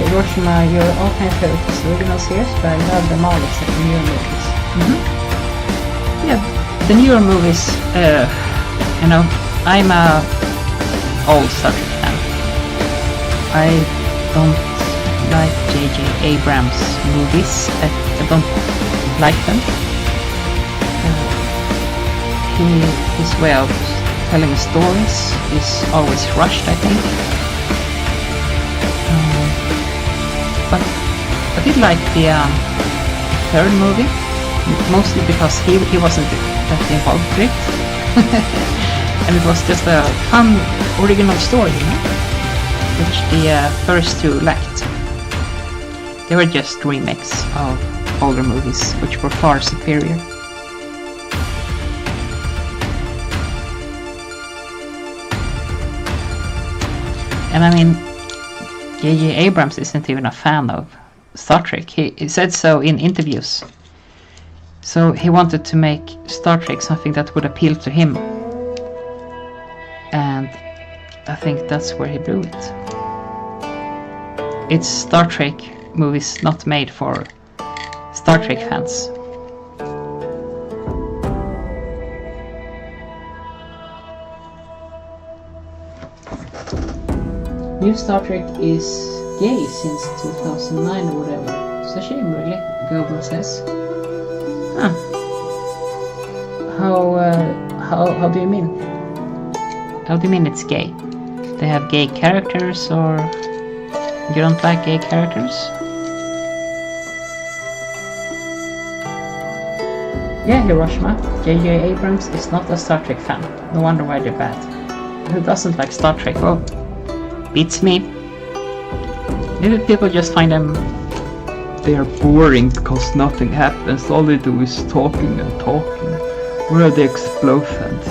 Hiroshima, your all-time favorite is original series, but I love them all except the newer movies. Yeah, the newer movies, you know, I'm a old Star Trek fan. I don't like J.J. Abrams movies. I don't like them. His way of telling stories is always rushed, I think. But I did like the third movie, mostly because he wasn't that involved with it. And it was just a fun original story, you know? Which the first two lacked. They were just remakes of older movies, which were far superior. And I mean, J.J. Abrams isn't even a fan of Star Trek. He said so in interviews. So he wanted to make Star Trek something that would appeal to him. And I think that's where he blew it. It's Star Trek movies not made for Star Trek fans. New Star Trek is gay since 2009 or whatever. It's a shame, really, Goble says. Huh. How do you mean? How do you mean it's gay? They have gay characters, or you don't like gay characters? Yeah, Hiroshima. J.J. Abrams is not a Star Trek fan. No wonder why they're bad. Who doesn't like Star Trek? Well, beats me. Maybe people just find them... They are boring because nothing happens. All they do is talking and talking. Where are the explosions?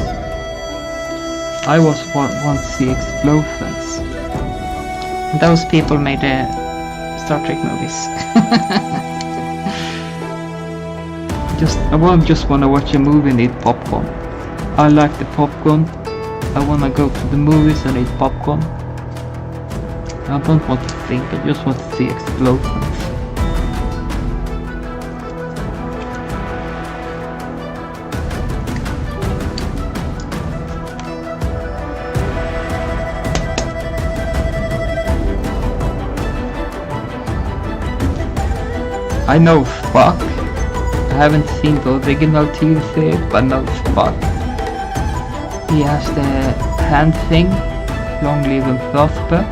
I was once the explosions. Those people made the Star Trek movies. I just wanna watch a movie and eat popcorn. I like the popcorn. I wanna go to the movies and eat popcorn. I don't want to think, I just want to see explosions. I know Spock. I haven't seen the original TV series, but I know Spock. He has the hand thing, long live and prosper.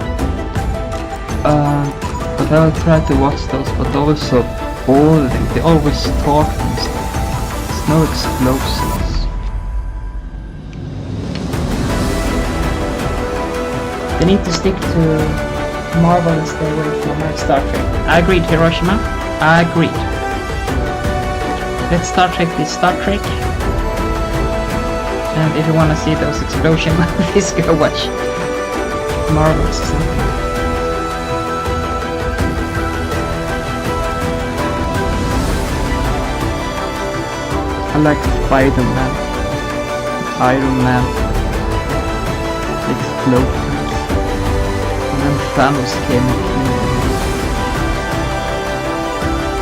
But I will try to watch those, but always so boring. They always talk and stuff. There's no explosions. They need to stick to Marvel and stay away from Star Trek. I agreed, Hiroshima. I agreed. Let Star Trek be Star Trek. And if you want to see those explosion movies, go watch Marvel or something. I like Spider-Man, Iron Man, explosions, and then Thanos came and killed them.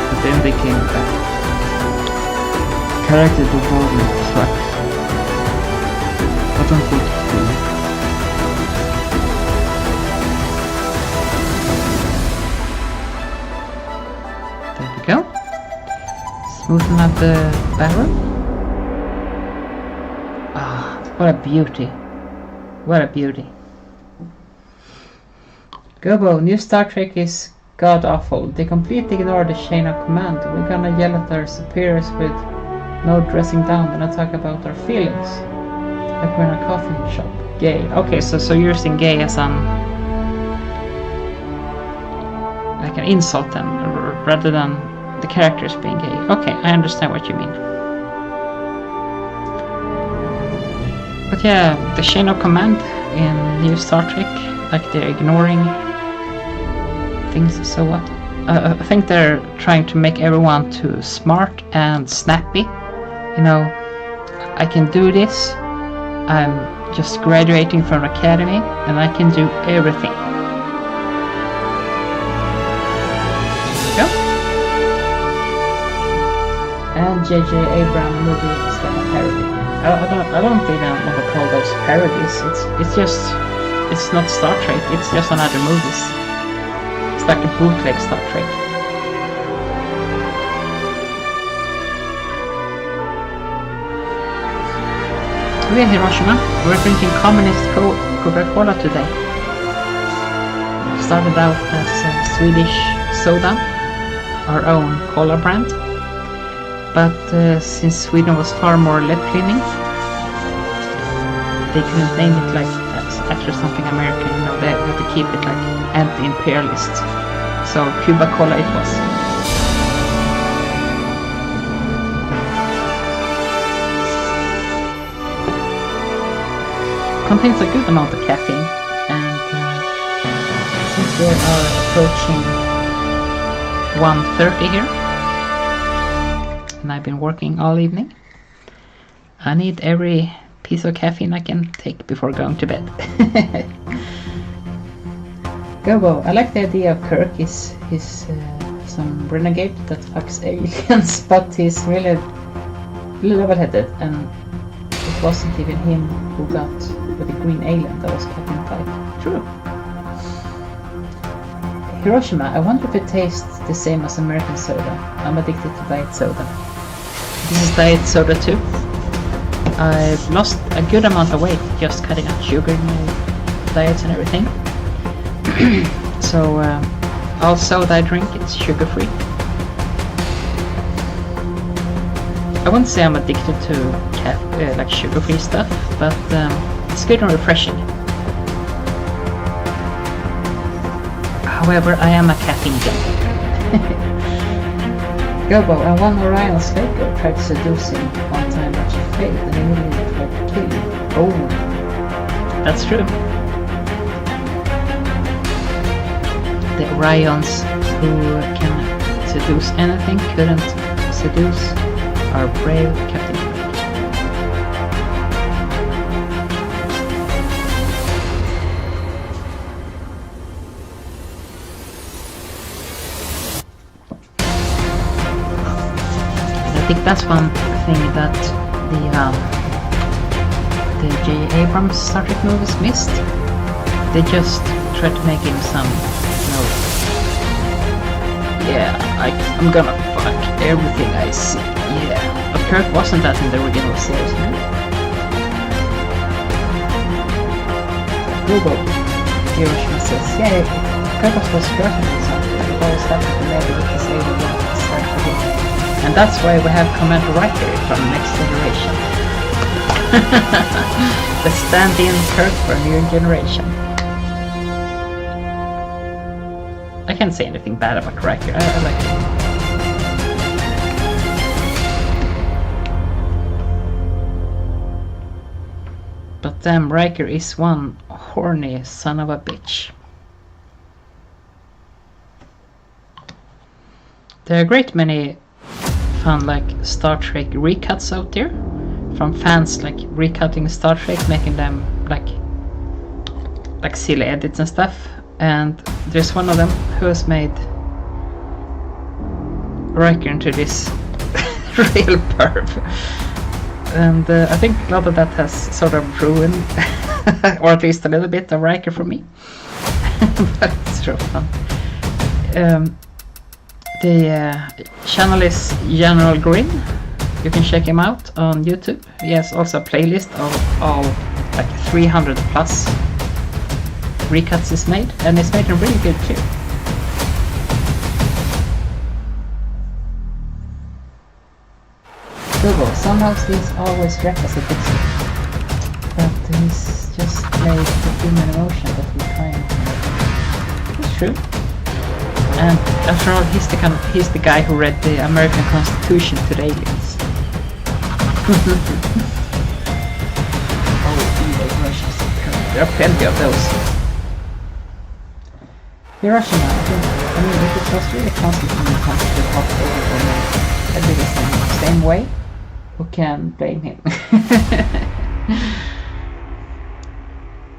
But then they came back. Character development sucks. I don't want to see it. There we go. Smoothen out the barrel. Ah, what a beauty. What a beauty. Gobo, new Star Trek is god awful. They completely ignore the chain of command. We're gonna yell at our superiors with no dressing down and not talk about our feelings. Like we're in a coffee shop. Gay. Okay, so you're using gay as an... like an insult then, rather than the characters being gay. Okay, I understand what you mean. But yeah, the chain of command in new Star Trek, like they're ignoring things, so what? I think they're trying to make everyone too smart and snappy. You know, I can do this. I'm just graduating from academy and I can do everything. Go. And J.J. Abrams movie is like a parody. I don't think I want to call those parodies. It's not Star Trek. It's just another movies. It's like a bootleg Star Trek. We're in Hiroshima. We're drinking communist Coca-Cola today. Started out as Swedish soda, our own cola brand. But since Sweden was far more left-leaning, they couldn't name it like after something American. You know, they had to keep it like anti-imperialist. So Cuba Cola it was. Contains a good amount of caffeine, and since we are approaching 1:30 here, and I've been working all evening, I need every piece of caffeine I can take before going to bed. Gobo, I like the idea of Kirk. He's some renegade that fucks aliens, but he's really level-headed, and it wasn't even him who got with the green alien, that was Captain Pike. True. Hiroshima, I wonder if it tastes the same as American soda. I'm addicted to diet soda. This is diet soda too. I've lost a good amount of weight just cutting out sugar in my diets and everything. So all soda I drink, it's sugar free. I wouldn't say I'm addicted to like sugar free stuff, but it's good and refreshing. However, I am a caffeine junkie. Gobo and one Orion Slaker tried to seduce him one time, but she failed and immediately tried to kill him. Oh, that's true. The Orions who can seduce anything couldn't seduce our brave Captain Drake. I think that's one thing that the J. Abrams Star Trek movies missed. They just tried to make him some, I'm gonna fuck everything I see. Yeah, but Kirk wasn't that in the original series, no? Google. Hiroshima says, yeah, Kirk was flirting with something. He always happened to maybe with this alien start for him. And that's why we have Commander Riker from Next Generation. The stand-in Kirk for a new generation. I can't say anything bad about Riker. I like him. But damn, Riker is one horny son of a bitch. There are a great many fun like Star Trek recuts out there from fans, like recutting Star Trek, making them like silly edits and stuff. And there's one of them who has made Riker into this real perv. And I think a lot of that has sort of ruined, or at least a little bit, of Riker for me. But it's real fun. The channel is General Grin. You can check him out on YouTube. He has also a playlist of all like 300 plus recuts he's made, and he's made them really good too. Google, somehow he's always dressed as a pixel, but he's just played the human emotion that we kind of. It's true. And after all, he's the guy who read the American Constitution to the aliens. Oh, Russians. There are plenty of those. Hiroshima, I mean, if it was really constant when it comes to the pop over and the same way, who can blame him?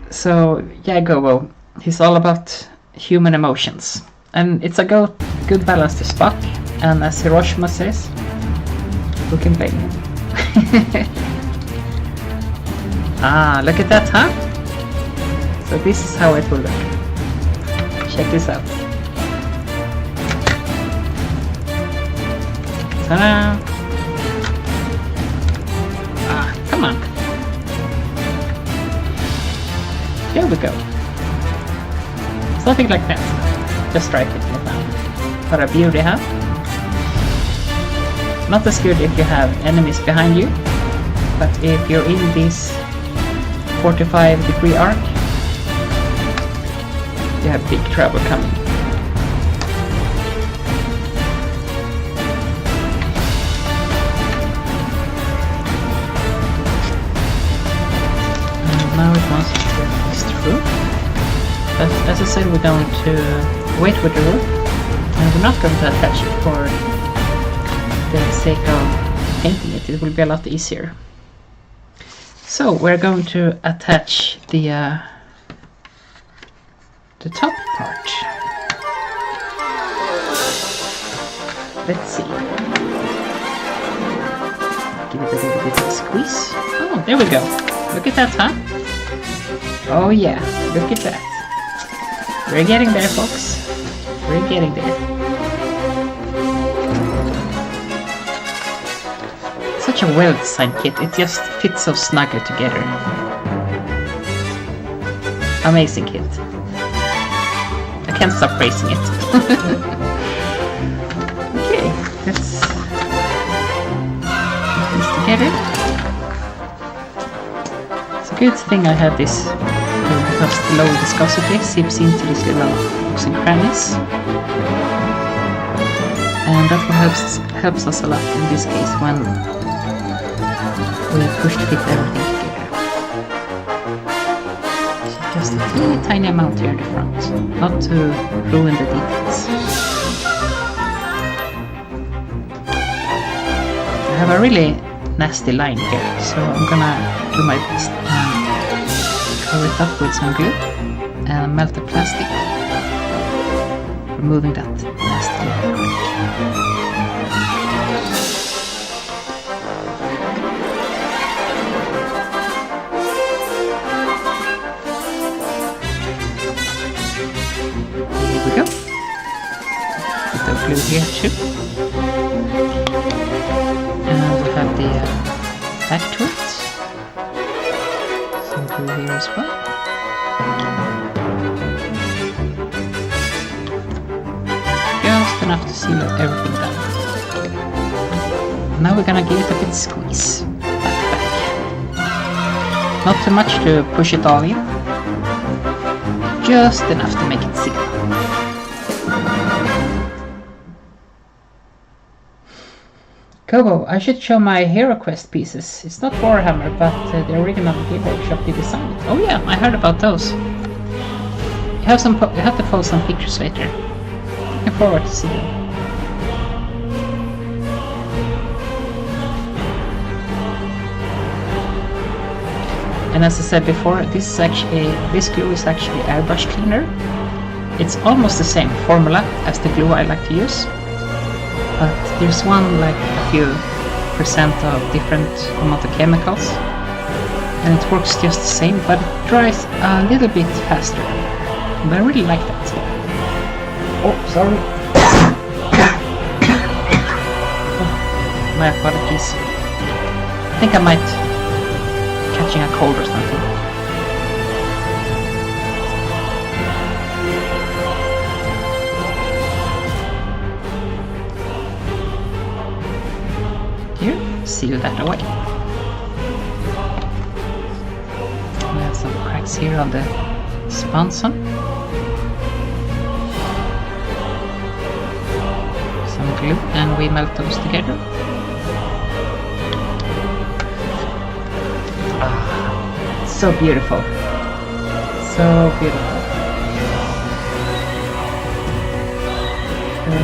So, yeah, Gobo, he's all about human emotions. And it's a good balance to Spock, and as Hiroshima says, who can blame him? Ah, look at that, huh? So this is how it will look. Check this out. Ta-da! Ah, come on. There we go. Something like that. Just strike it in the down. What a beauty, huh? Not as good if you have enemies behind you, but if you're in this 45-degree arc, you have big trouble coming. And now it wants to get this through. But as I said, we're going to wait with the roof, and we're not going to attach it for the sake of painting it. It will be a lot easier. So we're going to attach the top part. Let's see. Give it a little bit of a squeeze. Oh, there we go. Look at that, huh? Oh yeah, look at that. We're getting there, folks. We're getting there. Such a well-designed kit, it just fits so snugly together. Amazing kit. I can't stop praising it. Okay, let's put this together. It's a good thing I have this because the low viscosity seeps into these little nooks and crannies. And that helps us a lot in this case when we push to fit everything together. So just a teeny tiny amount here in the front, not to ruin the details. I have a really nasty line here, so I'm gonna do my best and cover it up with some glue and melted plastic, removing that nasty line. Here we go. Put the glue here too. And we have the back to it. Some glue here as well. Just enough to seal everything down. Now we're gonna give it a bit squeeze. Back. Not too much to push it all in. Just enough to make it seal. Kobo, I should show my HeroQuest pieces. It's not Warhammer, but the original Game Workshop you designed it. Oh yeah, I heard about those. You have to post some pictures later. Looking forward to seeing them. And as I said before, this glue is actually airbrush cleaner. It's almost the same formula as the glue I like to use, but there's one like a few percent of different amount of chemicals, and it works just the same, but it dries a little bit faster. And I really like that. Oh, sorry. My apologies. I think I might catching a cold or something. Here, seal that away. We have some cracks here on the sponson. Some glue, and we melt those together. So beautiful. So beautiful.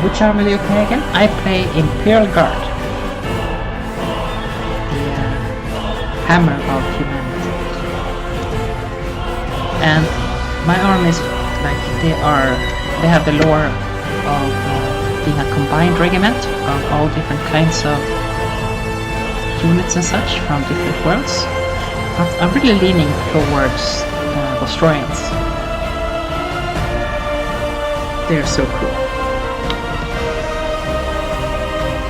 Which army do you play again? I play Imperial Guard. The hammer of humanity. And my armies, like, they have the lore of being a combined regiment of all different kinds of units and such from different worlds. But I'm really leaning towards Australians. They're so cool.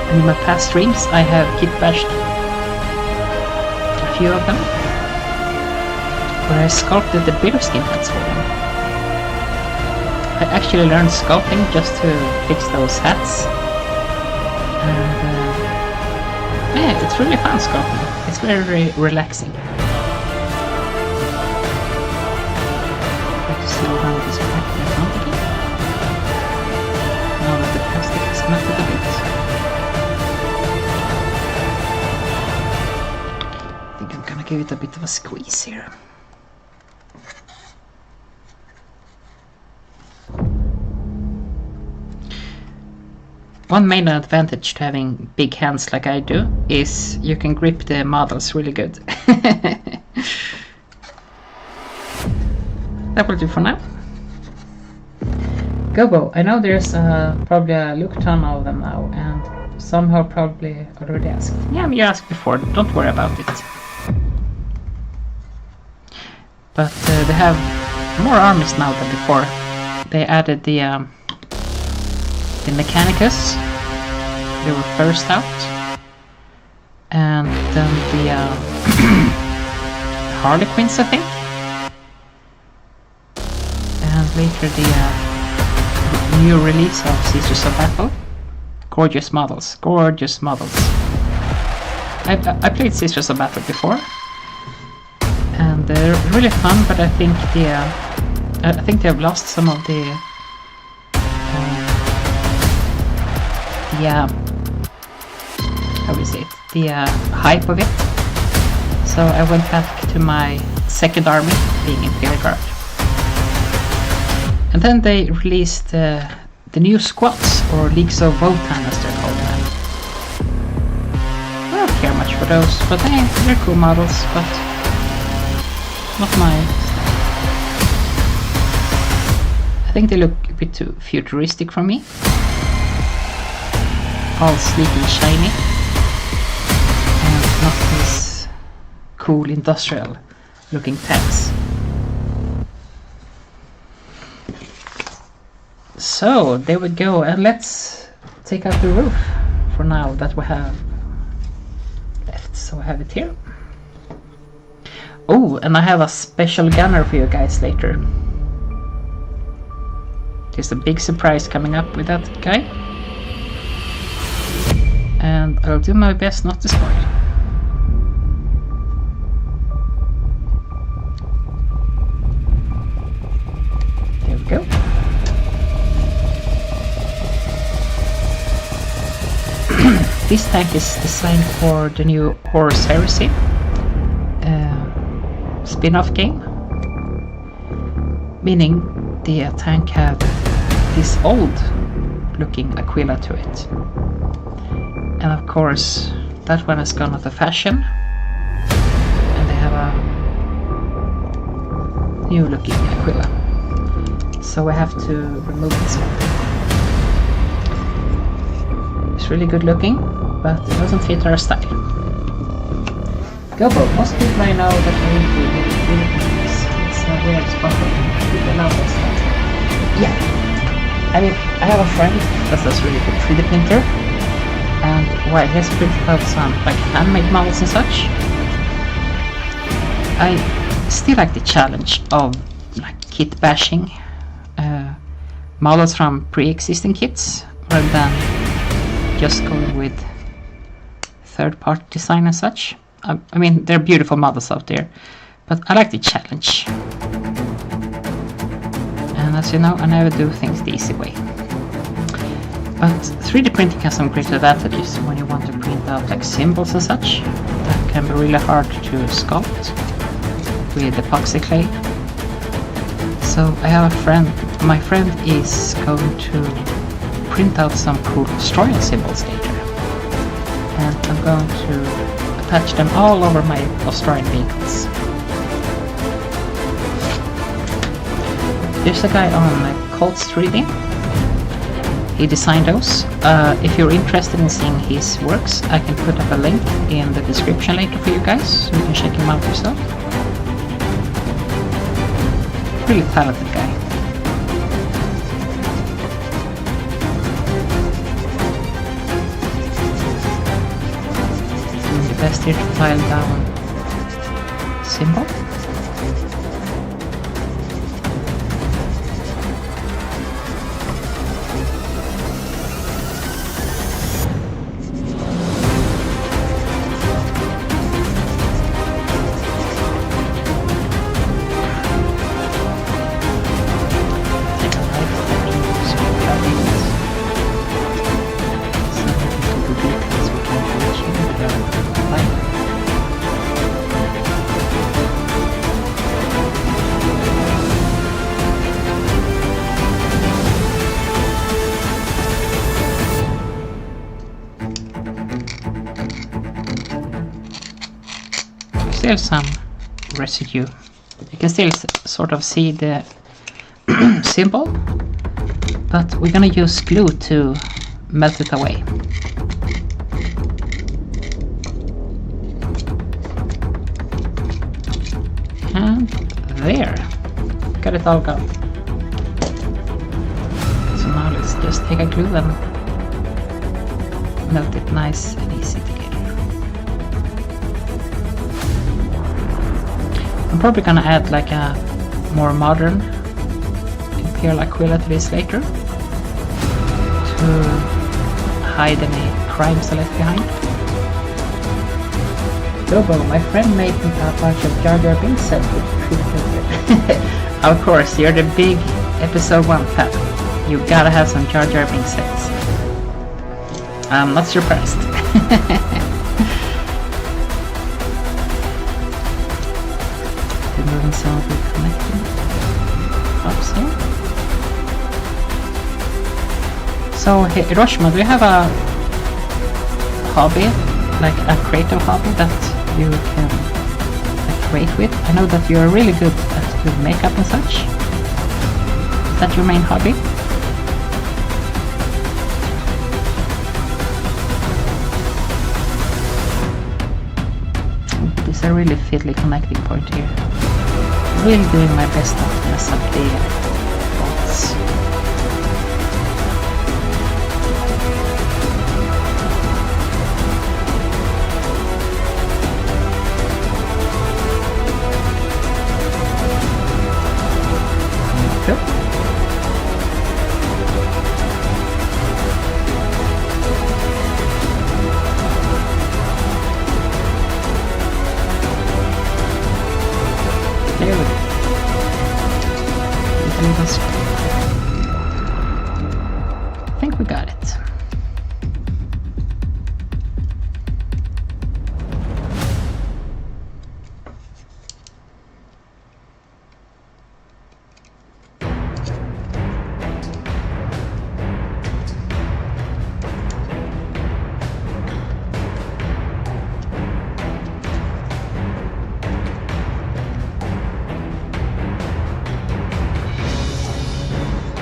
And in my past streams I have kit bashed a few of them, where I sculpted the bearskin hats for them. I actually learned sculpting just to fix those hats. And yeah, it's really fun sculpting. It's very relaxing. Seal around this crack in the front again. Now that the plastic is melted a bit. I think I'm gonna give it a bit of a squeeze here. One main advantage to having big hands like I do is you can grip the models really good. That will do for now. Gobo, I know there's probably a ton of them now, and some have probably already asked. Yeah, you asked before, don't worry about it. But they have more armies now than before. They added the Mechanicus. They were first out. and then the Harlequins, I think, and later the new release of Sisters of Battle. Gorgeous models, gorgeous models. I played Sisters of Battle before, and they're really fun, but I think they have lost some of the how do you say it? The hype of it. So I went back to my second army, being Imperial Guard. And then they released the new squads, or Leagues of Wotan as they're called now. I don't care much for those, but they're cool models, but not my... I think they look a bit too futuristic for me. All sleek and shiny, and not these cool industrial looking tanks. So there we go, and let's take out the roof for now that we have left. So I have it here. Oh, and I have a special gunner for you guys later. There's a big surprise coming up with that guy, and I'll do my best not to spoil. There we go. This tank is designed for the new Horus Heresy spin-off game, meaning the tank had this old looking Aquila to it, and of course that one has gone out of fashion, and they have a new looking Aquila, so I have to remove this one. It's really good looking, but it doesn't fit our style. Gobo, most people I know that are into this. It's a weird spot. People love this stuff. Yeah. I mean, I have a friend that does really good 3D printer, and while he has printed out some like handmade models and such, I still like the challenge of like kit bashing models from pre-existing kits, rather than just going with third-party design and such. I mean, there are beautiful models out there, but I like the challenge. And as you know, I never do things the easy way. But 3D printing has some great advantages when you want to print out like symbols and such. That can be really hard to sculpt with epoxy clay. So I have a friend, my friend is going to print out some cool Australian symbols later, and I'm going to attach them all over my Australian vehicles. There's a guy on Colts 3D. He designed those. If you're interested in seeing his works, I can put up a link in the description later for you guys, so you can check him out yourself. Really talented guy. Best here to file down symbol. Still some residue. You can still sort of see the symbol, but we're gonna use glue to melt it away. And there, got it all gone. So now let's just take a glue and melt it nice and easy together. I'm probably gonna add like a more modern Imperial Aquila to this later to hide any crimes I left behind. Lobo, my friend made me a bunch of Jar Jar Binks set with Of course, you're the big episode 1 fan. You gotta have some Jar Jar Binks sets. I'm not surprised. We're moving some of the connecting parts here. So, Hiroshima, do you have a hobby, like a creative hobby that you can create with? I know that you're really good at doing makeup and such. Is that your main hobby? This is a really fiddly connecting point here. Really doing my best not to mess up the dots. I think we got it.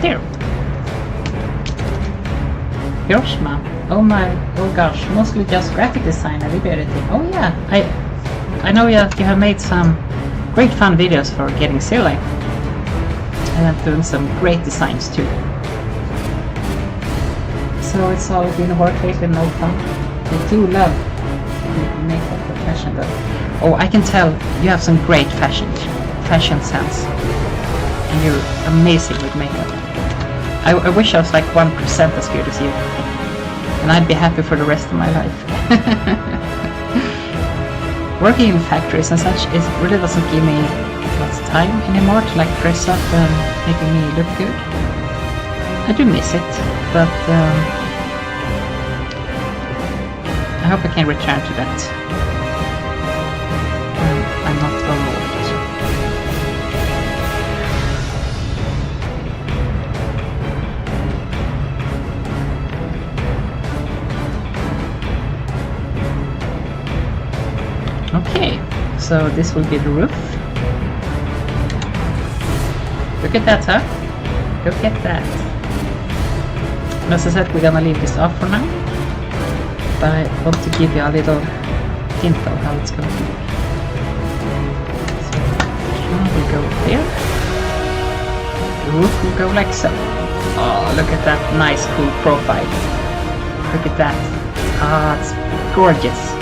There. Hiroshima. Oh gosh, mostly just graphic design and video editing. Oh yeah, I know you have made some great fun videos for getting silly. And I'm doing some great designs too. So it's all been work lately, no fun. I do love makeup for fashion though. Oh, I can tell you have some great fashion sense. And you're amazing with makeup. I wish I was like 1% as good as you. And I'd be happy for the rest of my life. Working in factories and such really doesn't give me lots of time anymore to like dress up and making me look good. I do miss it, but I hope I can return to that. I'm not old. Okay, so this will be the roof. Look at that, huh? Look at that. And as I said, we're gonna leave this off for now. But I want to give you a little hint of how it's going to look. So we go there. The roof will go like so. Oh, look at that nice cool profile. Look at that. Ah, it's gorgeous.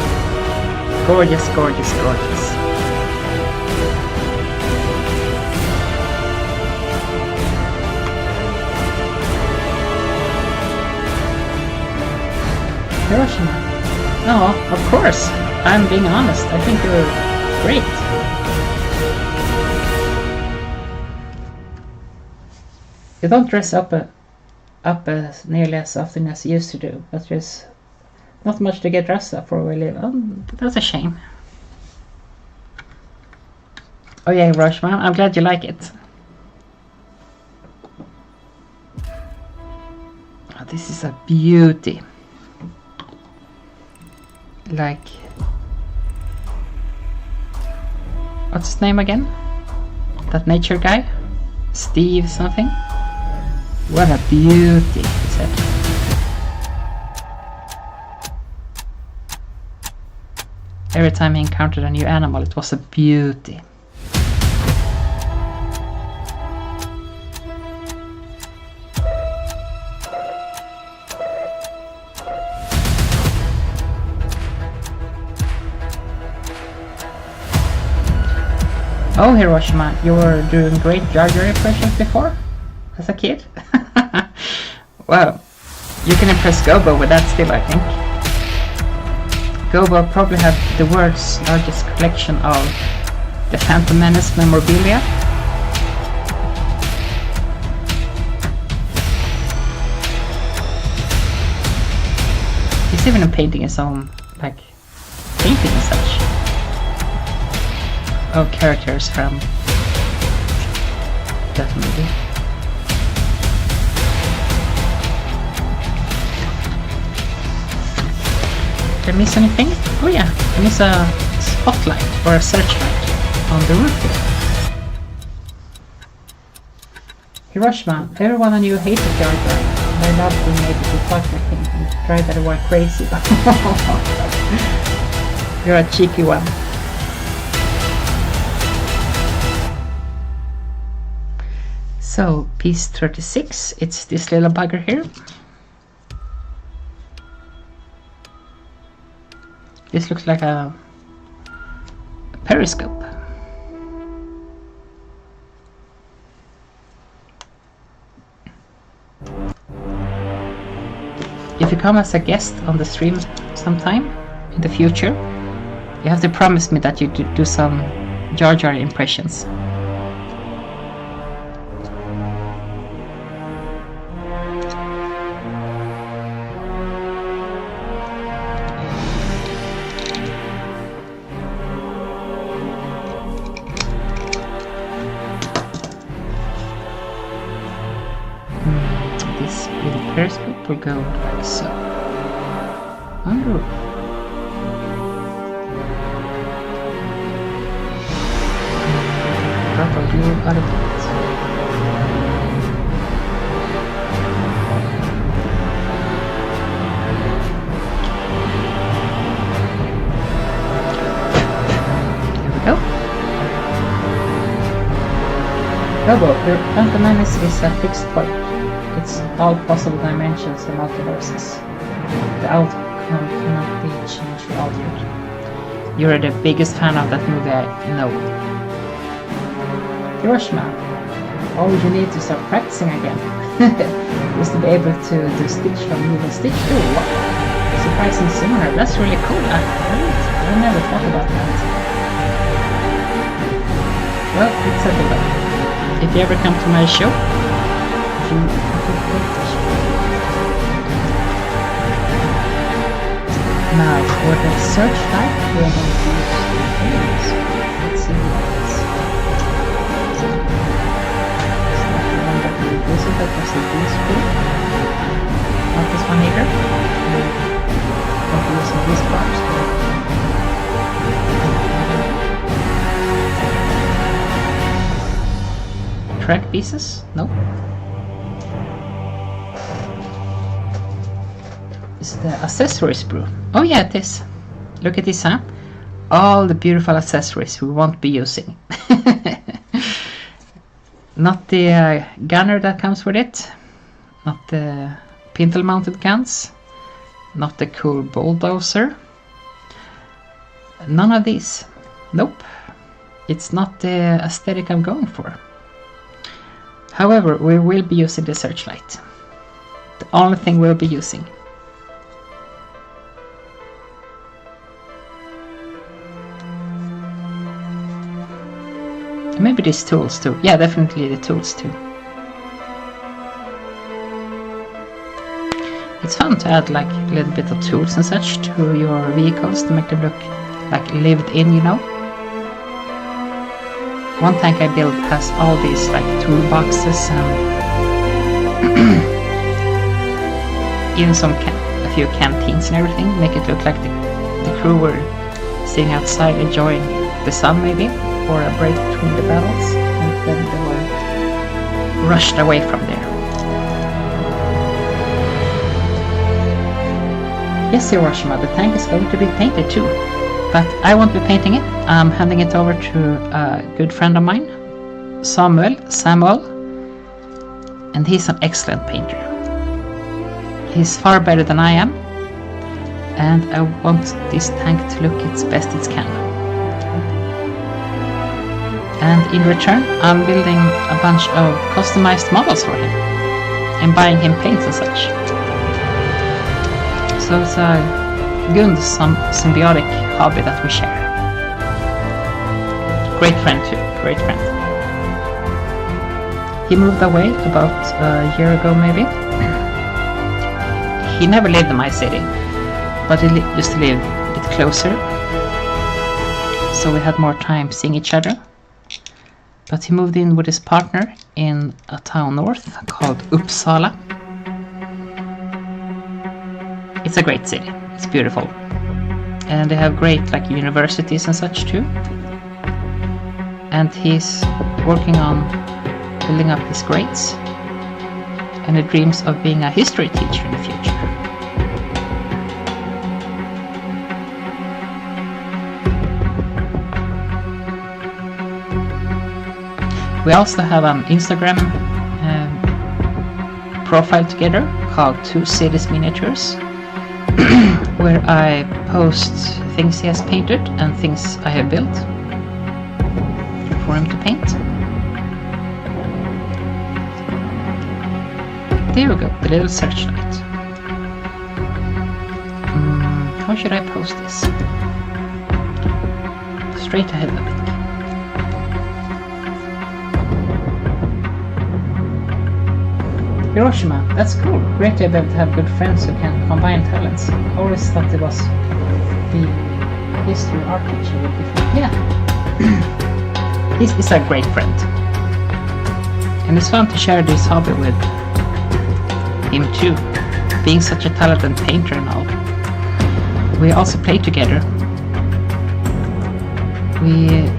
Gorgeous, gorgeous, gorgeous. Hiroshima. Oh, of course. I'm being honest. I think you're great. You don't dress up as nearly as often as you used to do, but there's not much to get dressed up for where we live. That's a shame. Oh yeah, Hiroshima, I'm glad you like it. Oh, this is a beauty. Like, what's his name again? That nature guy? Steve something? What a beauty, he said. Every time he encountered a new animal, it was a beauty. Oh, Hiroshima, you were doing great Jar Jar impressions before? As a kid? Well, you can impress Gobo with that still, I think. Gobo probably had the world's largest collection of the Phantom Menace memorabilia. He's even painting his own, like, painting and such. Of characters from that movie. Did I miss anything? Oh yeah, I miss a spotlight or a searchlight on the roof here. Hiroshima, everyone I knew hated Jar Jar. And I loved being able to talk like him and drive everyone crazy. You're a cheeky one. So, piece 36, it's this little bugger here. This looks like a periscope. If you come as a guest on the stream sometime in the future, you have to promise me that you do some Jar Jar impressions. This little periscope will go like so. On the roof. Drop a few other things. There we go. Robo, your Phantom Menace is a fixed point. It's all possible dimensions and multiverses. The outcome cannot be changed or altered. You're the biggest fan of that movie I know. Hiroshima, oh, you need to start practicing again. Just to be able to do Stitch from Lilo Stitch. Oh, wow. Surprising similar. That's really cool. I never thought about that. Well, it's a bit. If you ever come to my show, now for the searchlight we're going to use the names. Let's see what it's. It's not the one that we use it, that was the blue screw. Not this one either. We're going to use these parts. Track pieces? No. Is the accessory sprue? Oh yeah, it is. Look at this, huh? All the beautiful accessories we won't be using. Not the gunner that comes with it. Not the pintle mounted guns. Not the cool bulldozer. None of these. Nope. It's not the aesthetic I'm going for. However, we will be using the searchlight. The only thing we'll be using. Maybe these tools too. Yeah, definitely the tools too. It's fun to add like a little bit of tools and such to your vehicles to make them look like lived in, you know. One tank I built has all these like toolboxes and even a few canteens and everything, make it look like the crew were sitting outside enjoying the sun maybe, or a break between the battles, and then they were rushed away from there. Yes, Hiroshima, the tank is going to be painted too. But I won't be painting it. I'm handing it over to a good friend of mine, Samuel, and he's an excellent painter. He's far better than I am, and I want this tank to look its best it can. And in return, I'm building a bunch of customized models for him and buying him paints and such. So it's a good symbiotic hobby that we share. Great friend too, great friend. He moved away about a year ago maybe. He never lived in my city, but he used to live a bit closer. So we had more time seeing each other. But he moved in with his partner in a town north called Uppsala. It's a great city, it's beautiful. And they have great like universities and such too. And he's working on building up his grades. And he dreams of being a history teacher in the future. We also have an Instagram profile together called Two Cities Miniatures, where I post things he has painted and things I have built for him to paint. There we go, the little searchlight. How should I post this? Straight ahead a bit. Hiroshima, that's cool. Great to be able to have good friends who can combine talents. I always thought it was the history art teacher would be fun. Yeah. He's a great friend. And it's fun to share this hobby with him too, being such a talented painter and all. We also play together. We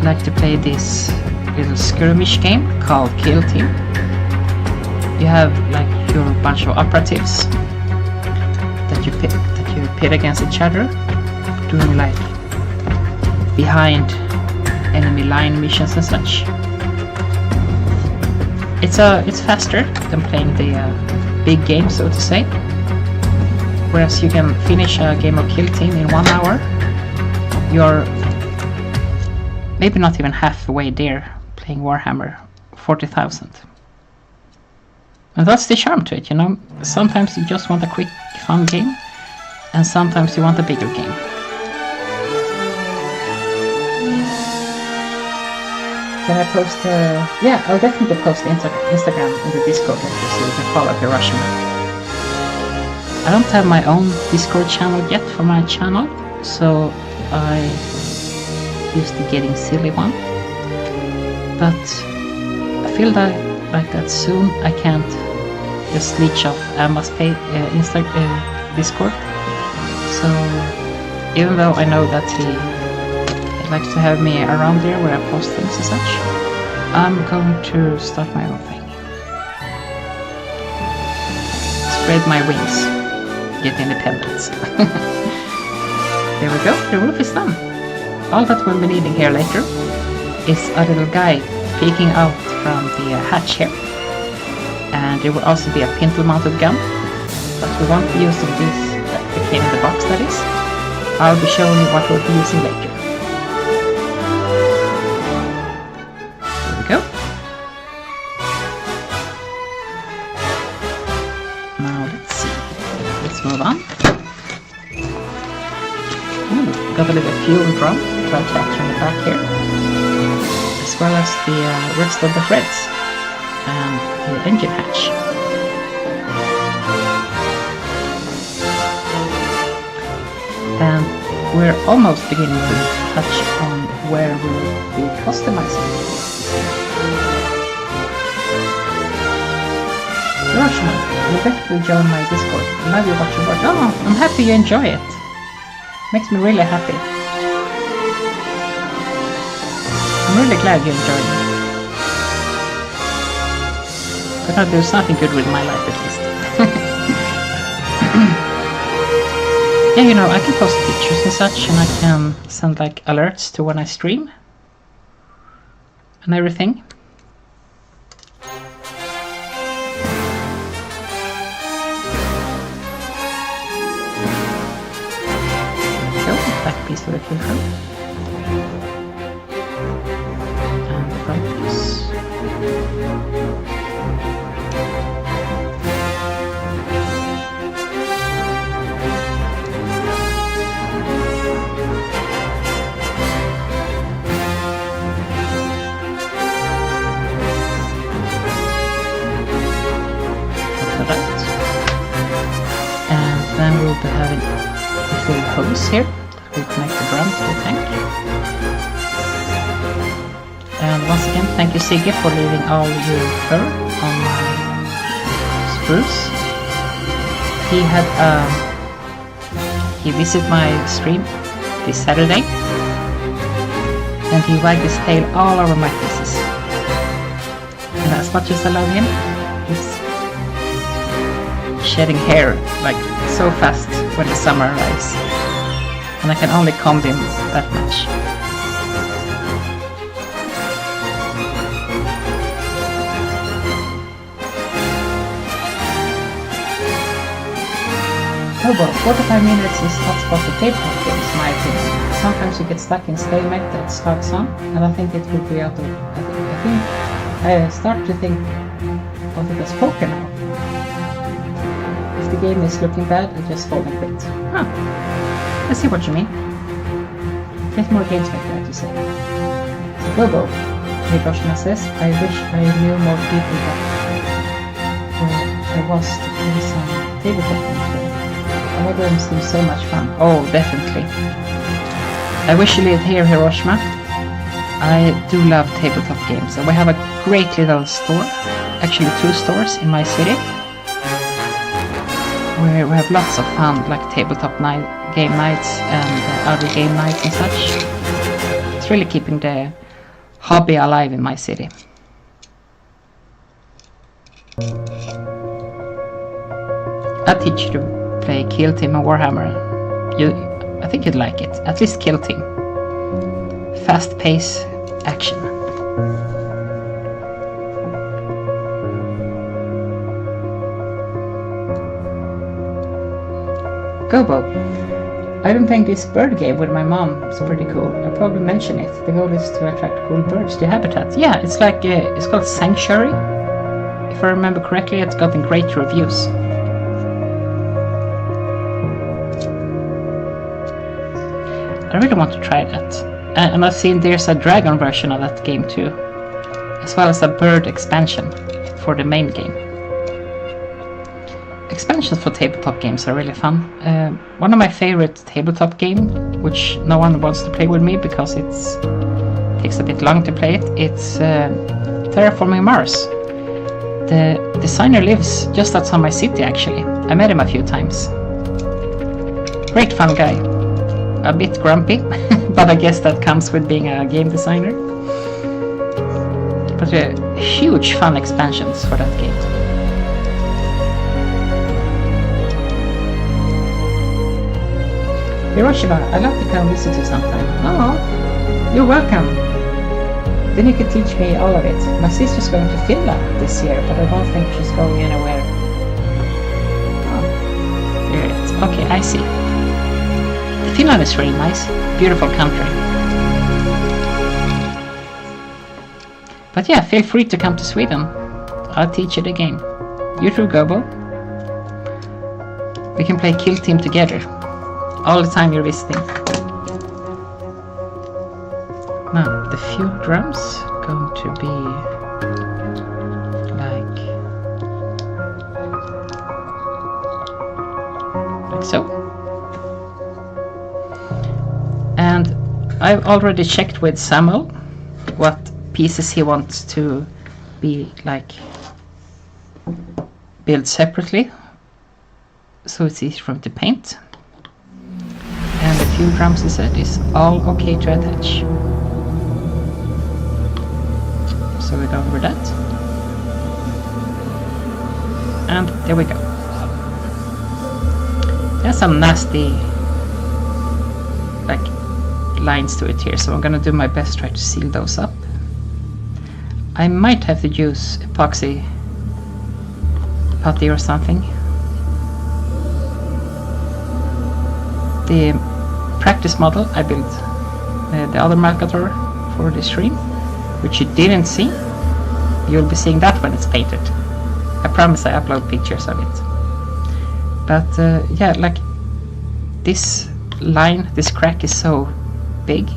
like to play this little skirmish game called Kill Team. You have like your bunch of operatives that you pit against each other, doing like behind enemy line missions and such. It's faster than playing the big game, so to say. Whereas you can finish a game of Kill Team in 1 hour, you're maybe not even halfway there playing Warhammer 40,000. And that's the charm to it, you know. Sometimes you just want a quick, fun game, and sometimes you want a bigger game. Can I post yeah, I'll definitely post the Instagram in the Discord later so you can follow Hiroshima. I don't have my own Discord channel yet for my channel, so I use the Getting Silly one. But I feel like that soon I can't just leech off Emma's Discord. So even though I know that he likes to have me around there where I post things and such, I'm going to start my own thing. Spread my wings, get independence. There we go, the roof is done. All that we'll be needing here later is a little guy peeking out from the hatch here. And there will also be a pintle mounted gun, but we won't be using this that came in the box, that is. I'll be showing you what we'll be using later. There we go. Now let's see. Let's move on. Ooh, got a little fuel drum to attach on the back here, as well as the rest of the threads and the engine hatch. And we're almost beginning to touch on where we'll be customizing. Hiroshima, you definitely join my Discord. I love you watching work. Oh, I'm happy you enjoy it. Makes me really happy. I'm really glad you enjoyed it. Gonna do something good with my life at least. Yeah, you know, I can post pictures and such, and I can send like alerts to when I stream and everything. Go, back piece of the kill. out. And then we'll be having this little hose here that will connect the drum to the tank. And once again, thank you Sigge for leaving all your fur on my spruce. He visited my stream this Saturday, and he wagged his tail all over my pieces. And as much as I love him, he's shedding hair like so fast when the summer arrives, and I can only comb him that much. Oh well, 45 minutes is hotspot for tabletop games, in my opinion. Sometimes you get stuck in stalemate that starts on, and I think it would be out of... I start to think of it as poker now. If the game is looking bad, I just fold and quit. Huh. I see what you mean. Get more games like that, you say. Bobo, Hiroshima says, I wish I knew more people that I was to play some tabletop games with. Holograms seem so much fun. Oh, definitely. I wish you lived here, Hiroshima. I do love tabletop games, and we have a great little store, actually 2 stores in my city, where we have lots of fun, like tabletop game nights and other game nights and such. It's really keeping the hobby alive in my city. I'll teach you to play Kill Team and Warhammer. I think you'd like it. At least Kill Team. Fast pace action. Gobo. I've been playing this bird game with my mom. It's pretty cool. I'll probably mention it. The goal is to attract cool birds to habitat. Yeah, it's like it's called Sanctuary. If I remember correctly, it's gotten great reviews. I really want to try that. And I've seen there's a dragon version of that game too, as well as a bird expansion for the main game. Expansions for tabletop games are really fun. One of my favorite tabletop games, which no one wants to play with me because it takes a bit long to play it, it's Terraforming Mars. The designer lives just outside my city actually. I met him a few times. Great fun guy. A bit grumpy, but I guess that comes with being a game designer. But huge fun expansions for that game. Hiroshima, I'd love to come visit you sometime. Oh, you're welcome. Then you can teach me all of it. My sister's going to Finland this year, but I don't think she's going anywhere. Oh, there it is. Okay, I see. Finland is really nice, beautiful country. But yeah, feel free to come to Sweden. I'll teach you the game. You too, Gobo. We can play Kill Team together. All the time you're visiting. Now, the few drums going to be like so. And I've already checked with Samuel what pieces he wants to be like built separately, so it's easy for him to paint. And a few drums, he said, is all okay to attach. So we go over that. And there we go. There's some nasty like lines to it here, so I'm gonna do my best to try to seal those up. I might have to use epoxy putty or something. The practice model I built the other Malcador for the stream, which you didn't see. You'll be seeing that when it's painted. I promise I upload pictures of it. But yeah, like this line, this crack is so big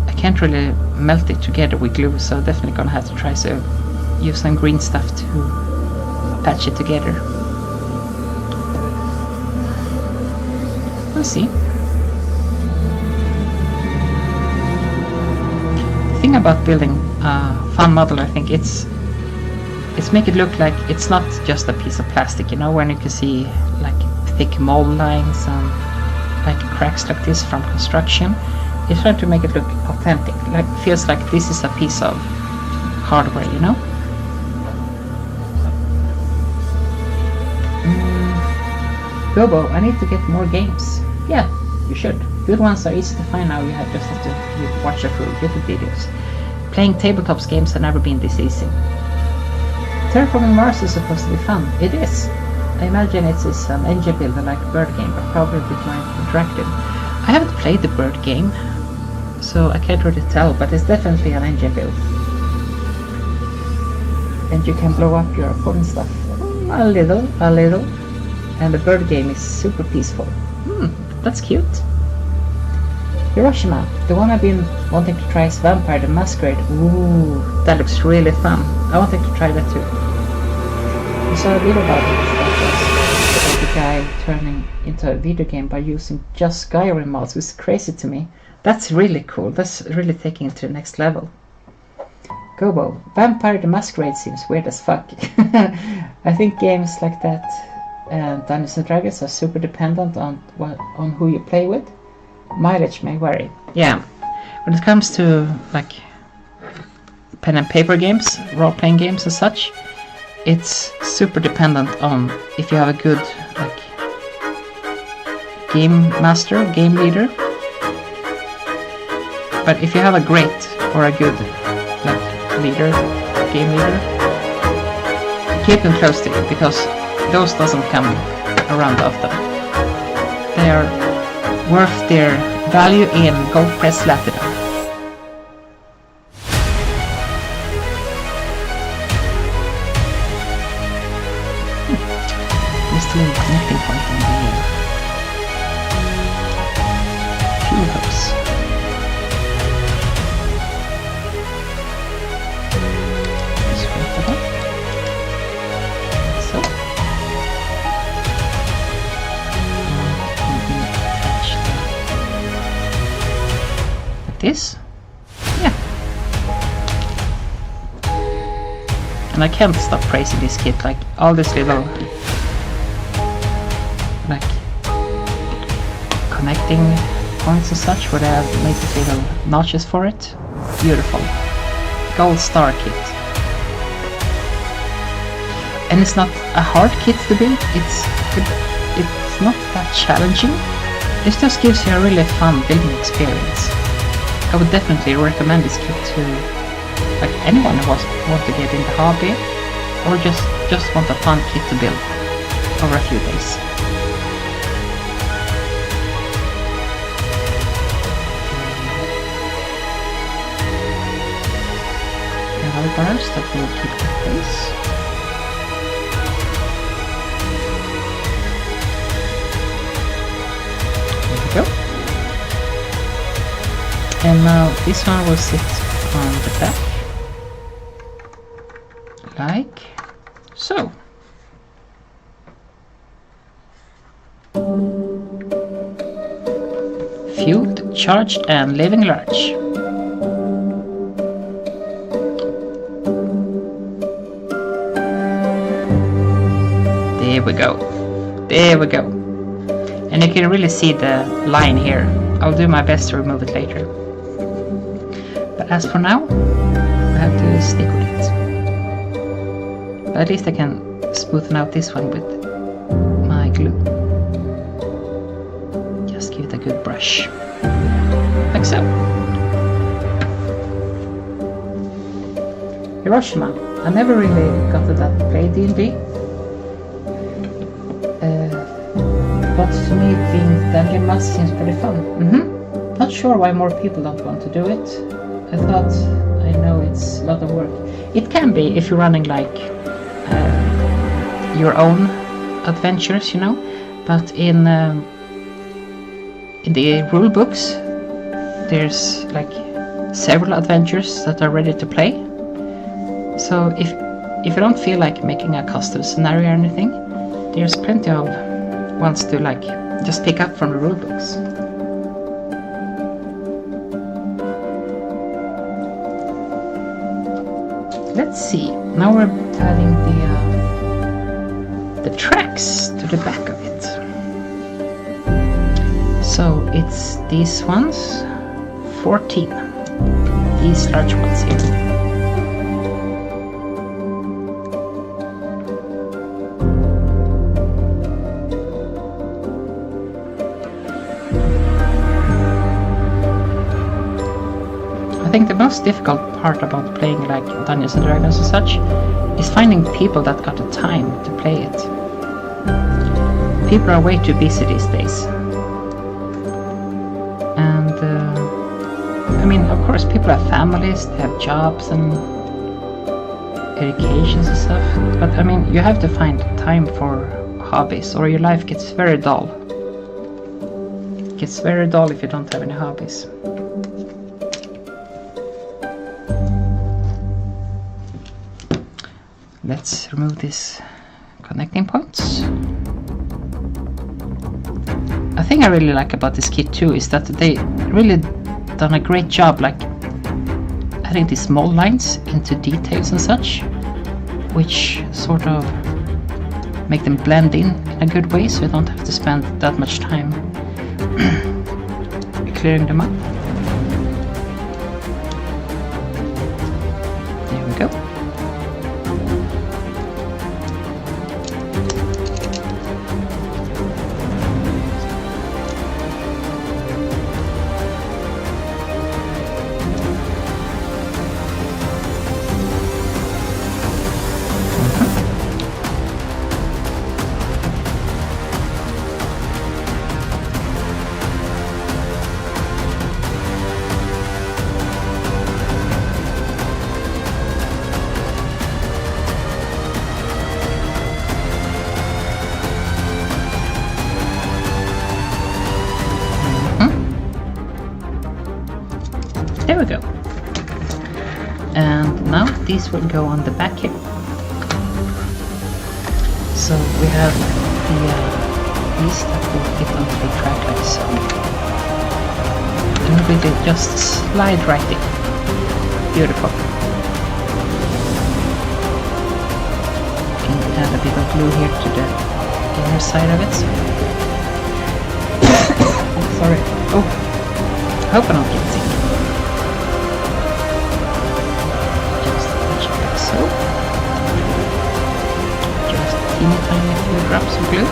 I can't really melt it together with glue, so definitely gonna have to try to use some green stuff to patch it together. We'll see. The thing about building a fun model, I think, it's make it look like it's not just a piece of plastic, you know, when you can see like thick mold lines and like cracks like this from construction. It's trying to make it look authentic, like feels like this is a piece of hardware, you know. Gobo, I need to get more games. Yeah, you should. Good ones are easy to find now. You just have to watch a few YouTube videos. Playing tabletops games have never been this easy. Terraforming Mars is supposed to be fun. It is. I imagine it's an engine builder like Bird game, but probably a bit more interactive. I haven't played the Bird game, so I can't really tell, but it's definitely an engine build. And you can blow up your opponent stuff a little. And the Bird game is super peaceful. That's cute. Hiroshima, the one I've been wanting to try is Vampire the Masquerade. Ooh, that looks really fun. I wanted to try that too. I saw a video about it. About the guy turning into a video game by using just Skyrim mods, which is crazy to me. That's really cool. That's really taking it to the next level. Gobo, Vampire the Masquerade seems weird as fuck. I think games like that and Dungeons and Dragons are super dependent on who you play with. Mileage may vary. Yeah, when it comes to like pen and paper games, role-playing games and such, it's super dependent on if you have a good like game master, game leader. But if you have a great or a good like leader, game leader, keep them close to you, because those doesn't come around often. They are worth their value in gold press platinum. Still a connecting point in the fuel hose. Just wait for that. So. Like this. Yeah. And I can't stop praising this kit, like all this little like connecting points and such, where they have made these little notches for it. Beautiful. Gold star kit. And it's not a hard kit to build, it's not that challenging. This just gives you a really fun building experience. I would definitely recommend this kit to like anyone who wants to get into hobby, or just want a fun kit to build over a few days. Bars that will keep the pace. There we go. And now this one will sit on the back, like so. Fueled, charged, and living large. There we go. There we go. And you can really see the line here. I'll do my best to remove it later. But as for now, I have to stick with it. But at least I can smoothen out this one with my glue. Just give it a good brush. Like so. Hiroshima. I never really got to that play D&D. But to me, being dungeon master seems pretty fun. Not sure why more people don't want to do it. I thought, I know it's a lot of work. It can be if you're running like your own adventures, you know. But in the rule books, there's like several adventures that are ready to play. So if if you don't feel like making a custom scenario or anything, there's plenty of ones to like just pick up from the rulebooks. Let's see. Now we're adding the tracks to the back of it. So it's these ones, 14. These large ones here. I think the most difficult part about playing like Dungeons and Dragons and such is finding people that got the time to play it. People are way too busy these days. And I mean, of course, people have families, they have jobs and educations and stuff. But I mean, you have to find time for hobbies or your life gets very dull. It gets very dull if you don't have any hobbies. Let's remove these connecting points. A thing I really like about this kit too is that they really done a great job like adding these mold lines into details and such, which sort of make them blend in a good way so you don't have to spend that much time clearing them up. There we go. There we go. And now these will go on the back here. So we have the these that will fit onto the track like so. And we will just slide right in. Beautiful. And add a bit of glue here to the inner side of it. Oh, sorry. Oh, I hope I don't get sick. So, just teeny tiny few drops of glue.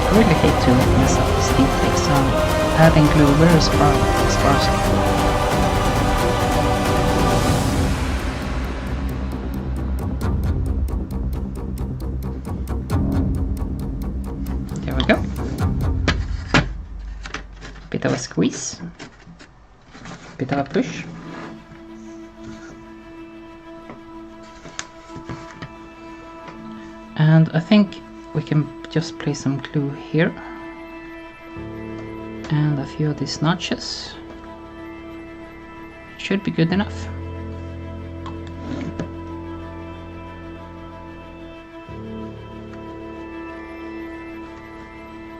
I really hate to mess up this detail, so adding glue very sparsely. There we go. Bit of a squeeze, bit of a push. And I think we can just place some glue here and a few of these notches. Should be good enough.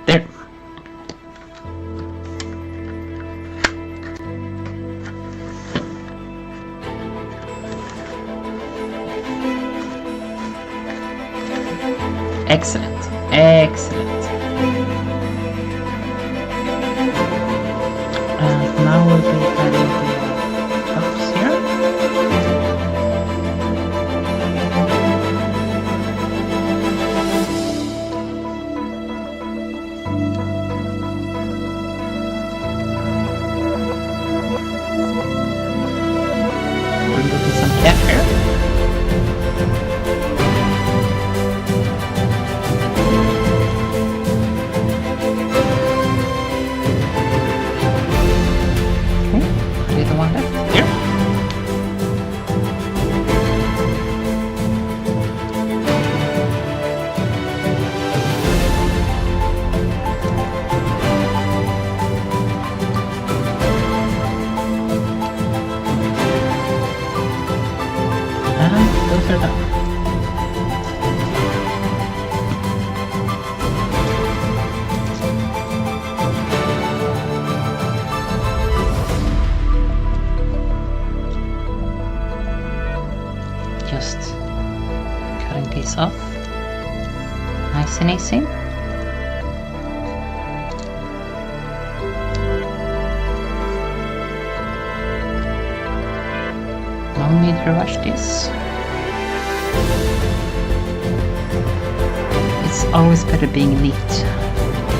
There. Excellent, excellent. And now we'll be adding the tops here. We'll do some cat hair. are done. Just cutting these off, nice and easy. No need to rush this. It's always better being neat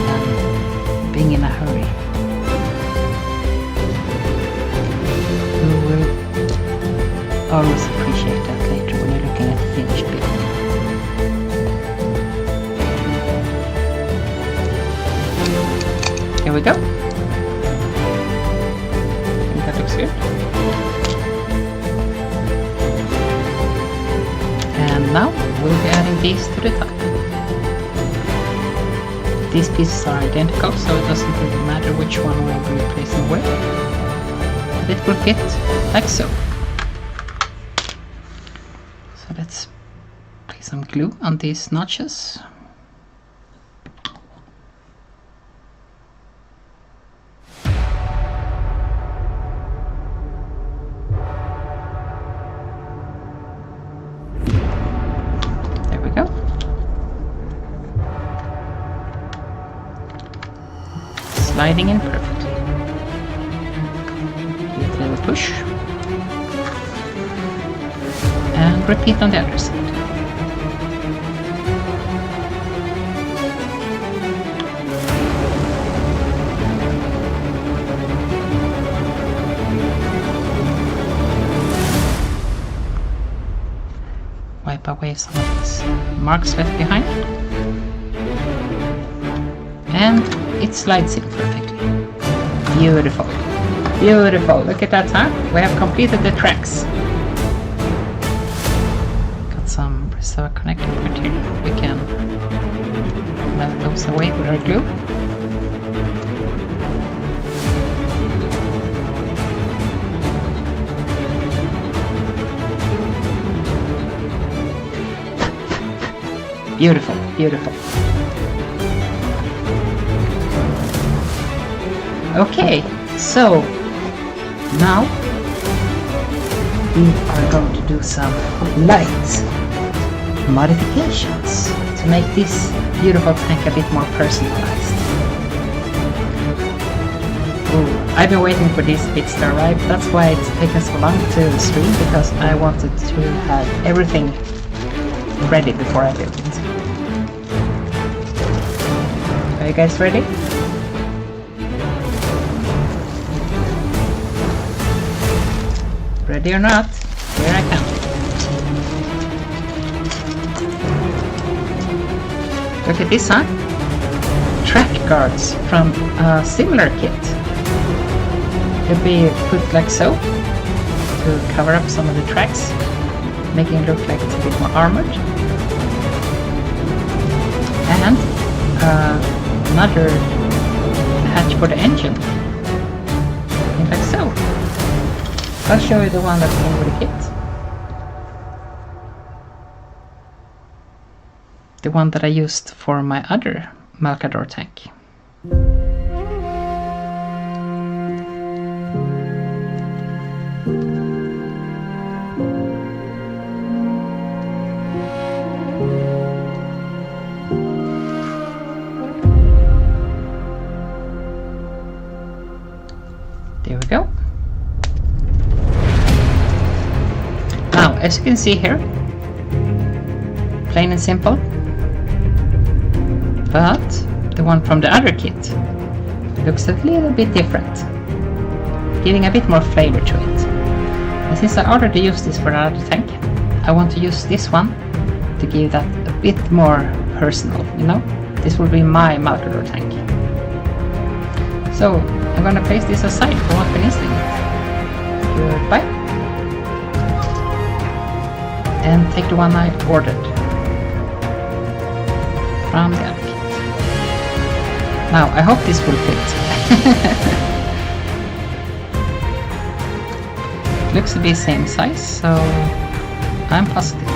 than being in a hurry. You will always appreciate that later when you're looking at the finished build. Here we go. I think that looks good. And now we'll be adding these to the top. These pieces are identical, so it doesn't really matter which one we'll be replacing with. But it will fit like so. So let's place some glue on these notches. There we go. Sliding in perfectly. Give it a little push. And repeat on the other side. Wipe away some of these marks left behind. And it slides in perfectly. Beautiful. Beautiful. Look at that, huh? We have completed the tracks. Got some reserve connecting point here. We can melt those away with our glue. Beautiful, beautiful. Okay, so now we are going to do some light modifications to make this beautiful tank a bit more personalized. Oh, I've been waiting for these bits to arrive. That's why it's taken so long to stream, because I wanted to have everything ready before I build it. Are you guys ready? Ready or not, here I come. Look at this, huh? Track guards from a similar kit. Could be put like so, to cover up some of the tracks, making it look like it's a bit more armored. And another hatch for the engine, like so. I'll show you the one that came with the kit. The one that I used for my other Malcador tank. There we go. Now, as you can see here, plain and simple, but the one from the other kit looks a little bit different, giving a bit more flavor to it. And since I already used this for another tank, I want to use this one to give that a bit more personal, you know? This will be my Malcador tank. So I'm gonna place this aside for one instant. Goodbye. And take the one I ordered from the other kit. Now, I hope this will fit. Looks to be same size, so I'm positive.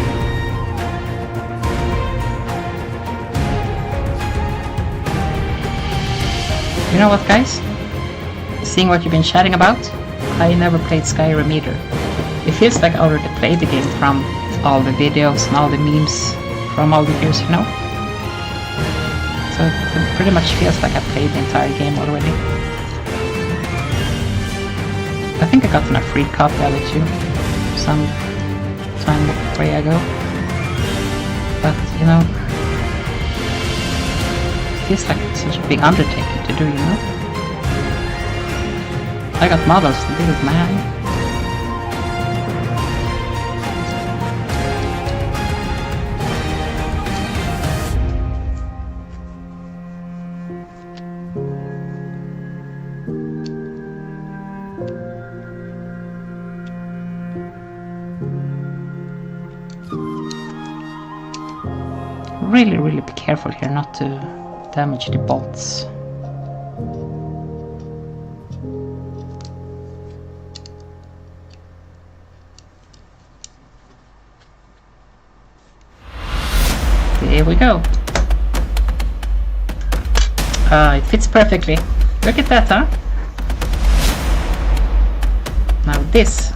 You know what, guys? Seeing what you've been chatting about, I never played Skyrim either. It feels like I already played the game from all the videos and all the memes from all the years, you know? So it pretty much feels like I played the entire game already. I think I got a free copy of it too, some time way ago. But, you know, it feels like it's such a big undertaking to do, you know? I got models to do it, man. Really be careful here not to damage the bolts. There we go. It fits perfectly. Look at that, huh? Now this.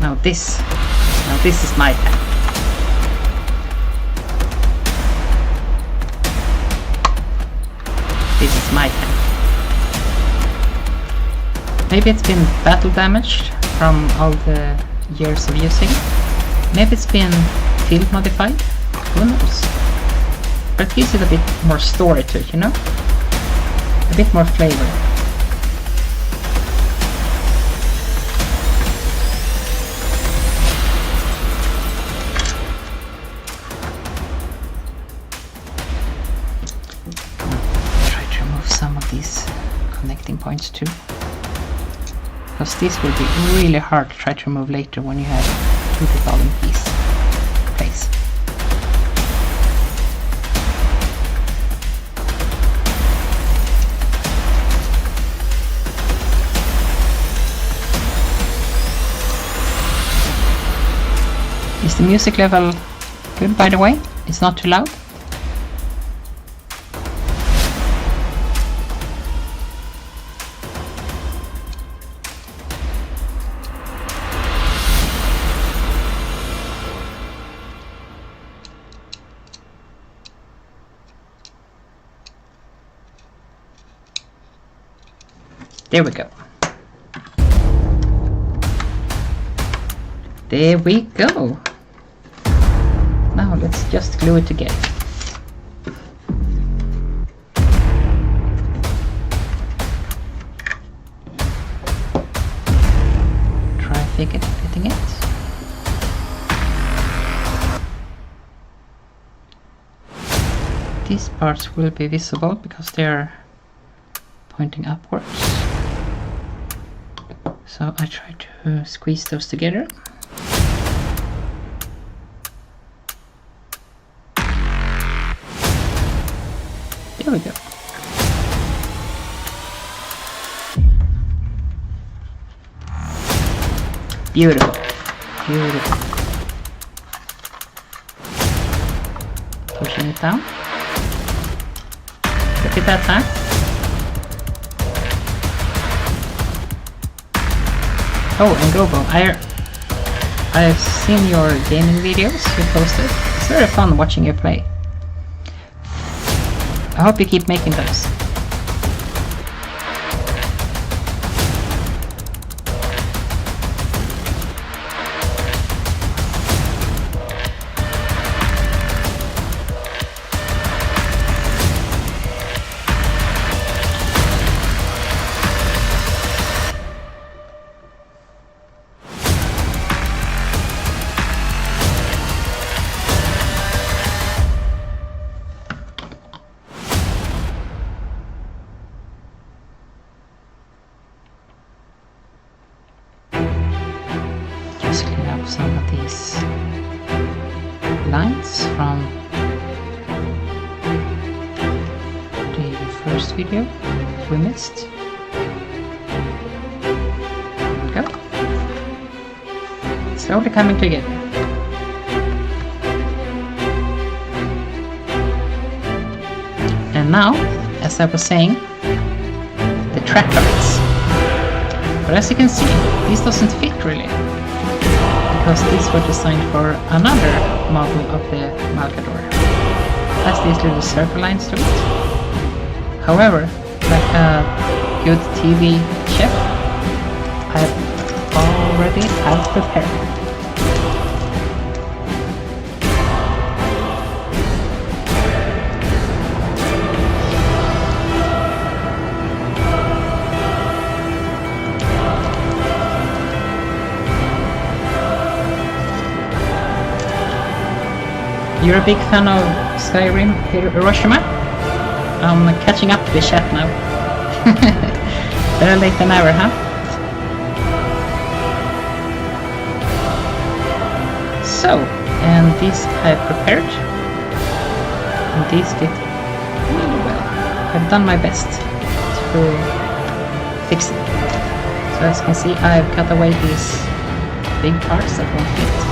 Now this. Now this is my tank. This is my tank. Maybe it's been battle damaged from all the years of using. Maybe it's been field modified. Who knows? But it gives it a bit more story to it, you know? A bit more flavor. Connecting points too, because this will be really hard to try to remove later when you have put it all in place. Is the music level good, by the way? It's not too loud? There we go. There we go. Now let's just glue it together. Try fitting it. These parts will be visible because they're pointing upwards. So I try to squeeze those together. There we go. Beautiful. Beautiful. Pushing it down. Look at that tank. Oh, and Gobo, I've seen your gaming videos you posted. It's very fun watching you play. I hope you keep making those. Some of these lines from the first video we missed. There we go. slowly coming together. And now, as I was saying, the track cards. But as you can see, this doesn't fit really, because these were designed for another model of the Malcador. Has these little circle lines to it. However, like a good TV chef, I already have prepared. You're a big fan of Skyrim, Hiroshima? I'm catching up to the chat now. Better late than ever, huh? So, and these I prepared. And these fit really well. I've done my best to fix it. So as you can see, I've cut away these big parts that won't fit.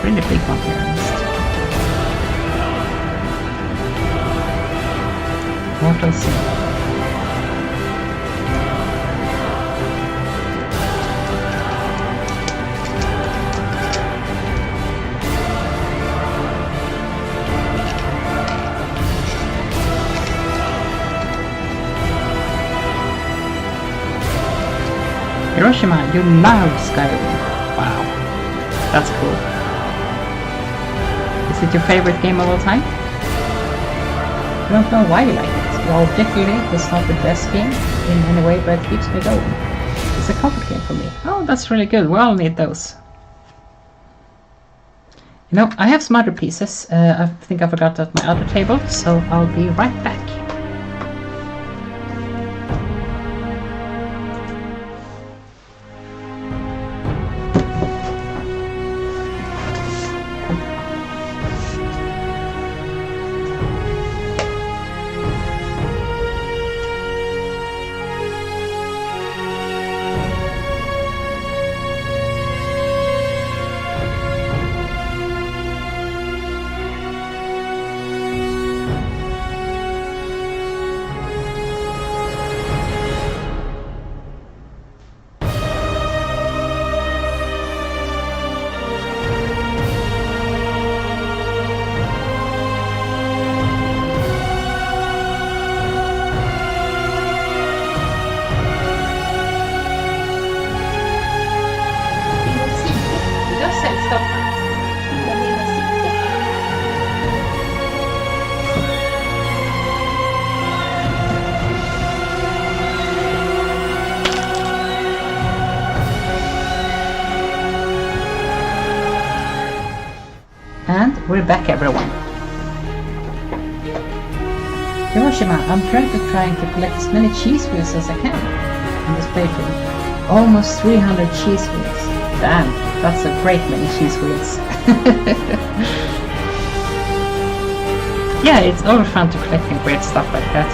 Really big one here. Mortal Sin. Hiroshima, you love Skyrim. Wow, that's cool. Is it your favorite game of all time? I don't know why you like it. Well, objectively, it's not the best game in any way, but it keeps me going. It's a comfort game for me. Oh, that's really good. We all need those. You know, I have some other pieces. I think I forgot at my other table, so I'll be right back. And we're back, everyone. Hiroshima, I'm currently trying to collect as many cheese wheels as I can in this playthrough. Almost 300 cheese wheels. Damn, that's a great many cheese wheels. Yeah, it's always fun to collect great stuff like that.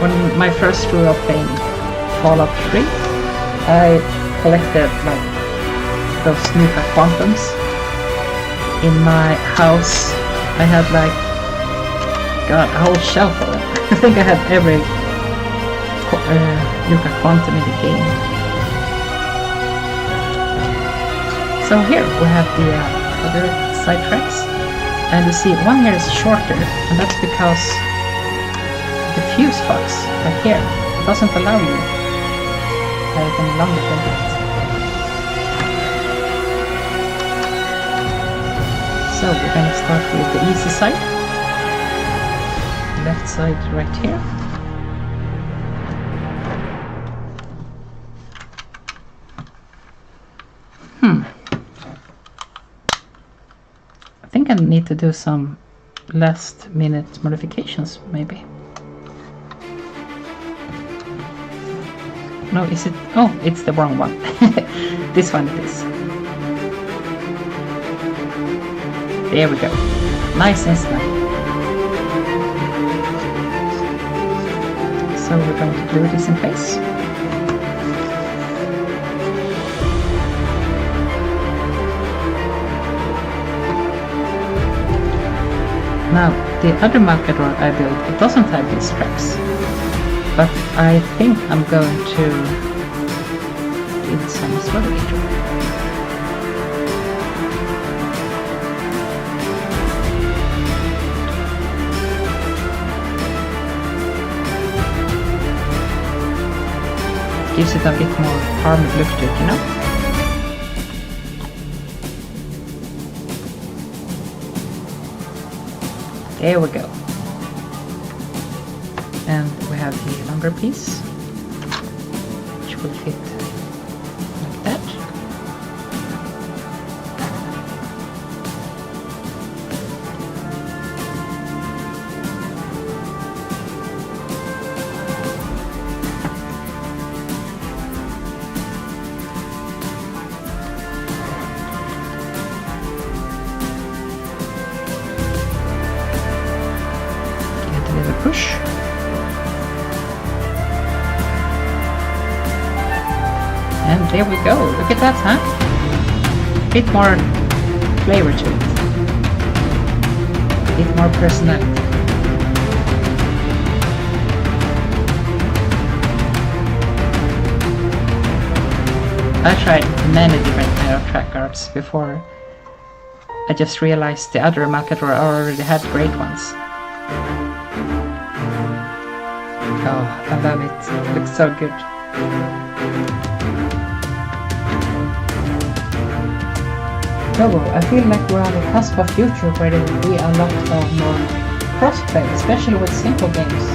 When my first grew up playing Fallout 3, I collected like those Nuka Quantums. In my house, I had like, God, a whole shelf of them. I think I had every Nuka Quantum in the game. So here we have the other side tracks, and you see one here is shorter, and that's because the fuse box right here doesn't allow you to have it any longer than that. So we're gonna start with the easy side. Left side right here. I think I need to do some last minute modifications, maybe. No, is it? Oh, it's the wrong one. This one it is. There we go. Nice and snug. So we're going to glue this in place. Now, the other Malcador I built, it doesn't have these straps, but I think I'm going to give it some as well later. Gives it a bit more armored look to it, you know? There we go. And we have the longer piece, which will fit like that. Push. And there we go. Look at that, huh? A bit more flavor to it. A bit more personality. I tried many different kind of track arts before. I just realized the other Malcador already had great ones. Oh, I love it. It looks so good. Logo, I feel like we're on the cusp of future where there will be a lot of more crossplay, especially with simple games.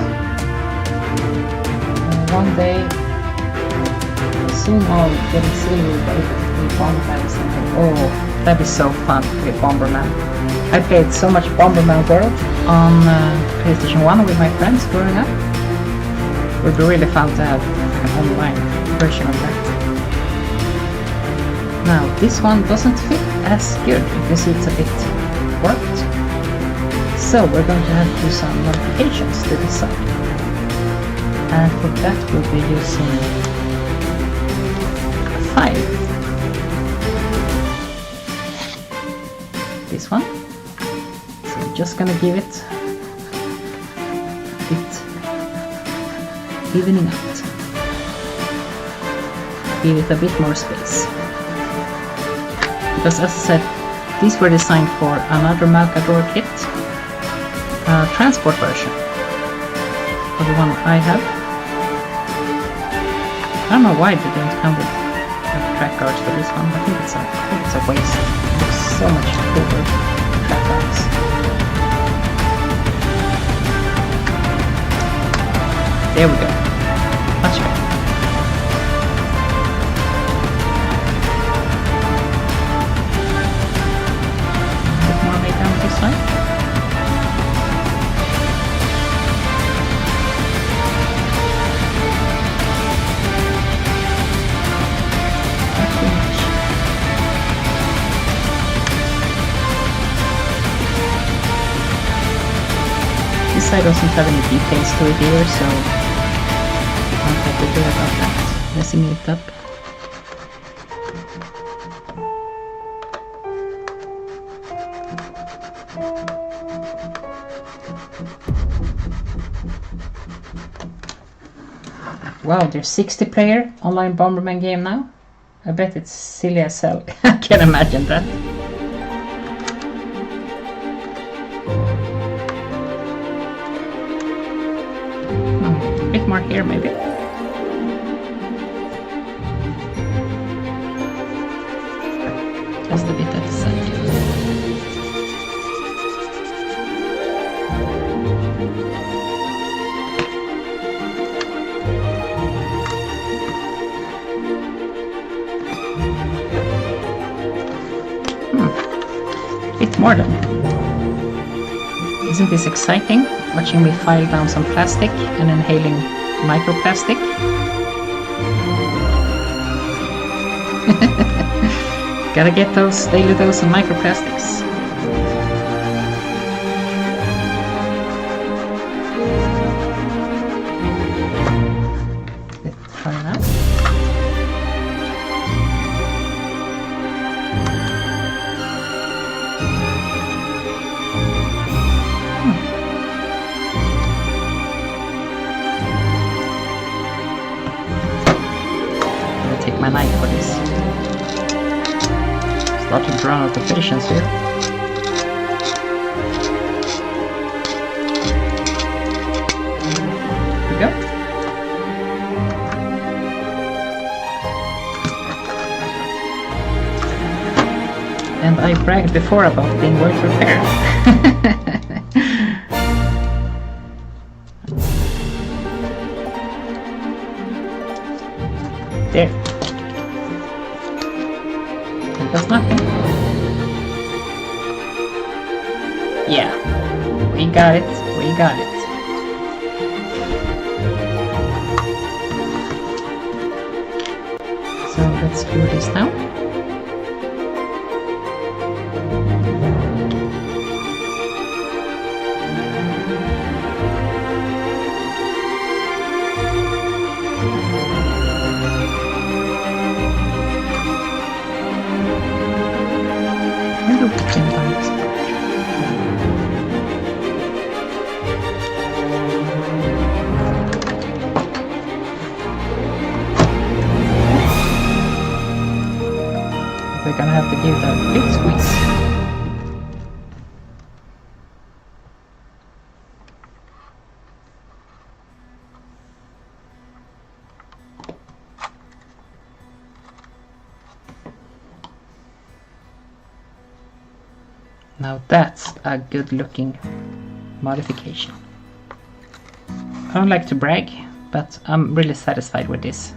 One day, soon I'll get a silver with Bomberman or something. Oh, that'd be so fun with Bomberman. I played so much Bomberman World on PlayStation 1 with my friends growing up. It would be really fun to have an online version of that. Now, this one doesn't fit as good because it's a bit warped. So we're going to have to do some modifications to this side. And for that we'll be using 5. This one. So we're just gonna give it a bit evening out. Give it a bit more space. Because as I said, these were designed for another Malcador kit, transport version of the one I have. I don't know why they don't come with track guards for this one. I think it's a waste. It looks so much cooler track guards. There we go. Much better. A bit more made down this side. This side doesn't have any details to it either, so I don't have to do about that, messing it up. Wow, there's 60 player online Bomberman game now. I bet it's silly as hell. I can imagine that. A bit more here maybe. Just a bit at the side. Bit more than. Isn't this exciting? Watching me file down some plastic and inhaling microplastic. Gotta get those daily dose of microplastics. Let's try that. I'm gonna take my knife for this. Starting to run out of patience here. Here we go. And I bragged before about being well prepared. There. That's nothing. Yeah, we got it, we got it. So let's do this now. We're gonna have to give that a big squeeze. Now that's a good looking modification. I don't like to brag, but I'm really satisfied with this.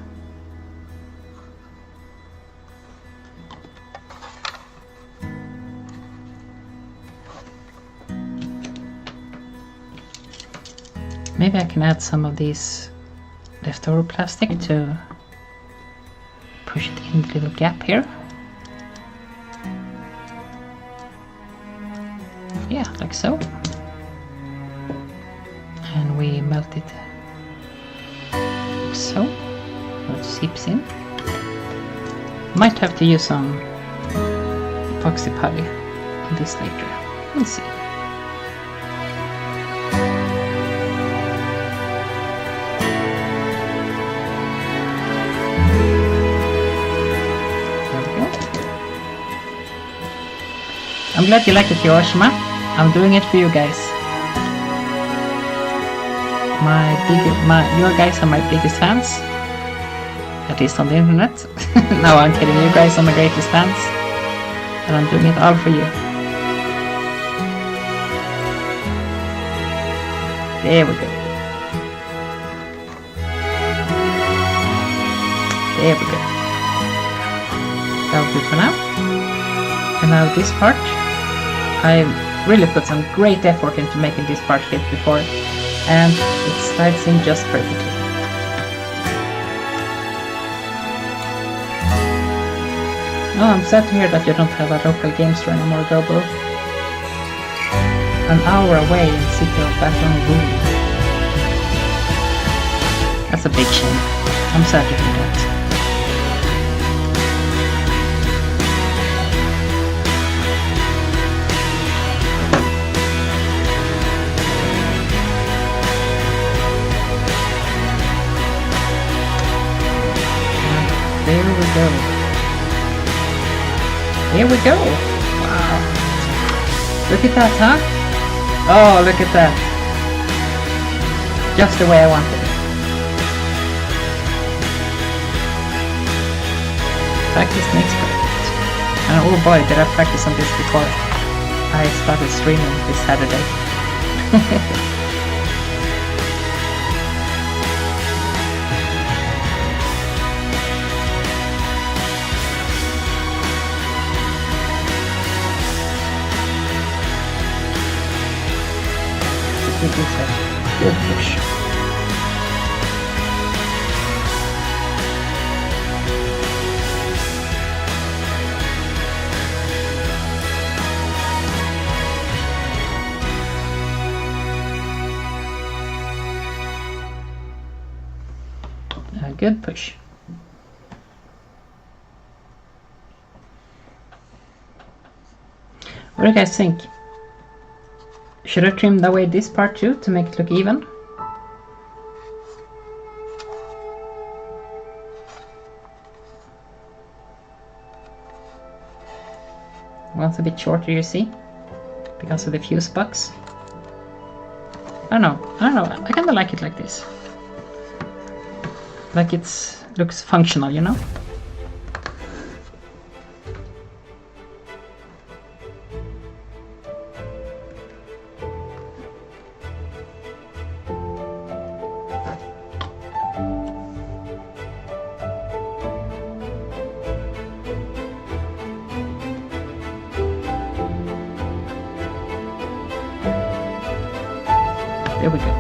Maybe I can add some of these leftover plastic to push it in the little gap here. Yeah, like so. And we melt it like so. It seeps in. Might have to use some epoxy putty on this later. We'll see. I'm glad you like it, Hiroshima. I'm doing it for you guys. Your guys are my biggest fans. At least on the internet. No, I'm kidding. You guys are my greatest fans. And I'm doing it all for you. There we go. There we go. That'll do for now. And now this part. I really put some great effort into making this part fit before, and it slides in just perfectly. Oh, I'm sad to hear that you don't have a local game store anymore, Gobo. An hour away in the city of Baton Rouge. That's a big shame. I'm sad to hear that. There we go. Here we go. Wow. Look at that, huh? Oh, look at that. Just the way I wanted it. Practice makes perfect. And oh boy, did I practice on this before I started streaming this Saturday. It is a good push. A good push. What do you guys think? Should I trim away this part too to make it look even? One's a bit shorter, you see, because of the fuse box. I don't know. I kinda like it like this. Like it's looks functional, you know? There we go.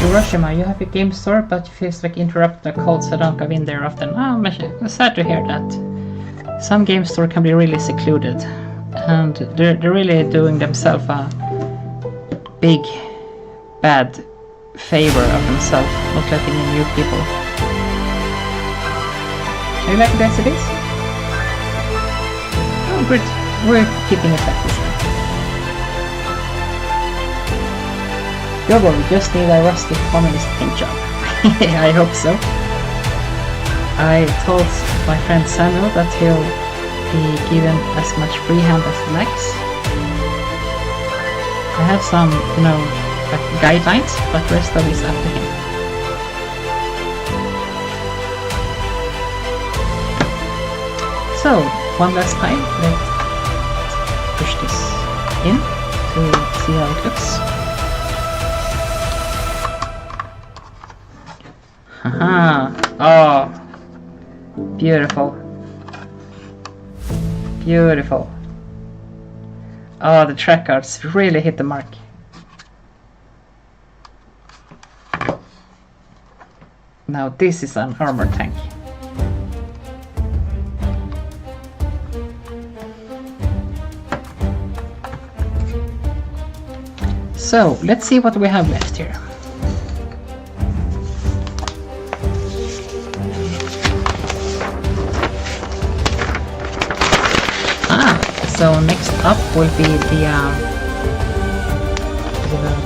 Hiroshima, you have a game store, but it feels like interrupt the cult, so don't go in there often. Oh, I'm sad to hear that. Some game store can be really secluded, and they're really doing themselves a big, bad favor of themselves, not letting in new people. Do you like it as it is? Oh, good. We're keeping it like this. Yobo, we just need a rustic communist paint job. I hope so. I told my friend Samuel that he'll be given as much free hand as he likes. I have some, like guidelines, but the rest of it is up to him. So, one last time, let's push this in to see how it looks. Haha! Oh! Beautiful. Beautiful. Oh, the track cards really hit the mark. Now this is an armor tank. So, let's see what we have left here. So next up will be the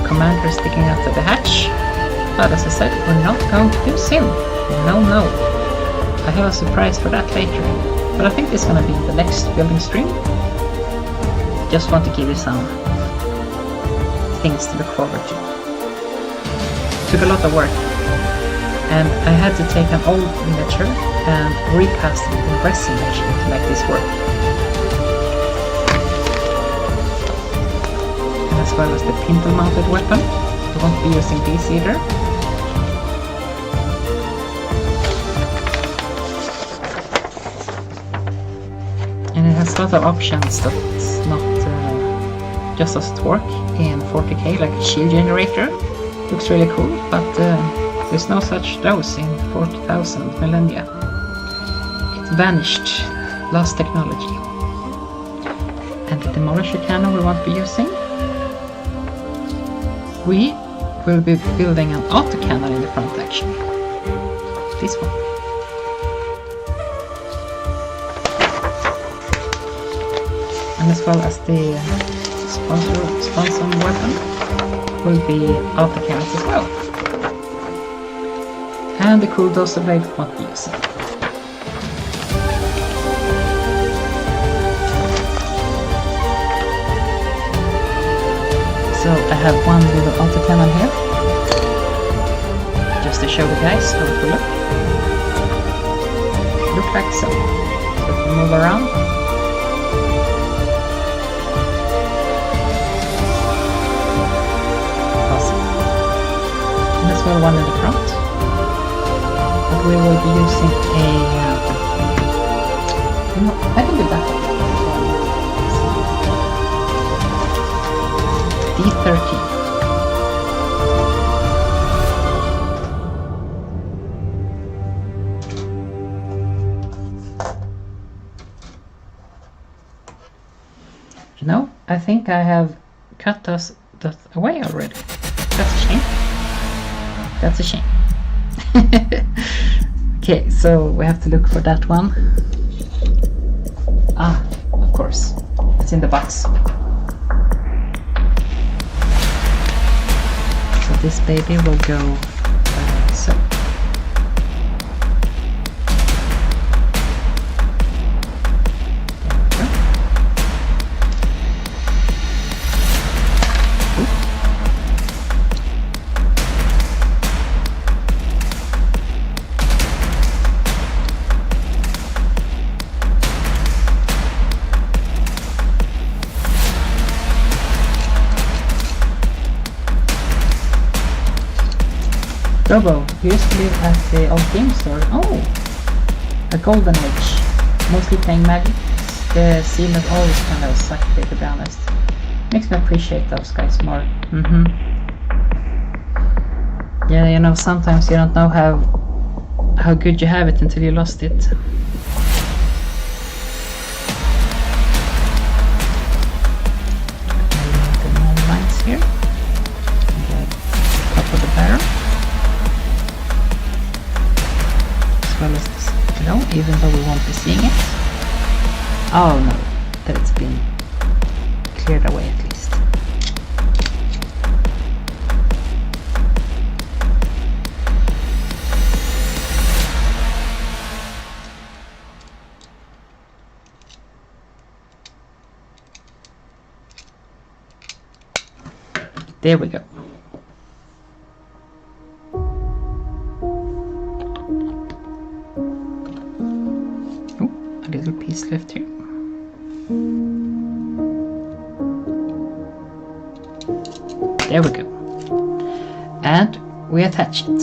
commander sticking out of the hatch. But as I said, we're not going to use him. No. I have a surprise for that later. But I think it's gonna be the next building stream. Just want to give you some things to look forward to. Took a lot of work. And I had to take an old miniature and recast it in resin machine to make this work. As well as the pintle mounted weapon. I won't be using these either. And it has a lot of options that's not just as torque in 40k, like a shield generator. Looks really cool, but there's no such dose in 40,000 millennia. It vanished, lost technology. And the demolisher cannon we won't be using. We will be building an autocannon in the front actually. This one. And as well as the sponsor weapon will be autocannons as well. And the cool dozer blade won't be using. So I have one little autocannon here, just to show the guys how it will look. Look like so. So if we move around. Awesome. And as well one in the front. But we will be using a I can do that one. D13. You know, I think I have cut that away already. That's a shame. That's a shame. Okay, so we have to look for that one. Ah, of course. It's in the box. So this baby will go so. Robo, you used to live at the old game store. Oh! A golden age. Mostly playing Magic. The scene has always kind of sucked it, to be honest. Makes me appreciate those guys more. Yeah, you know, sometimes you don't know how good you have it until you lost it. The normal lines here. And the top of the barrel. Well as this below, even though we won't be seeing it. Oh no, that it's been cleared away at least. There we go. Little piece left here. There we go. And we attach it.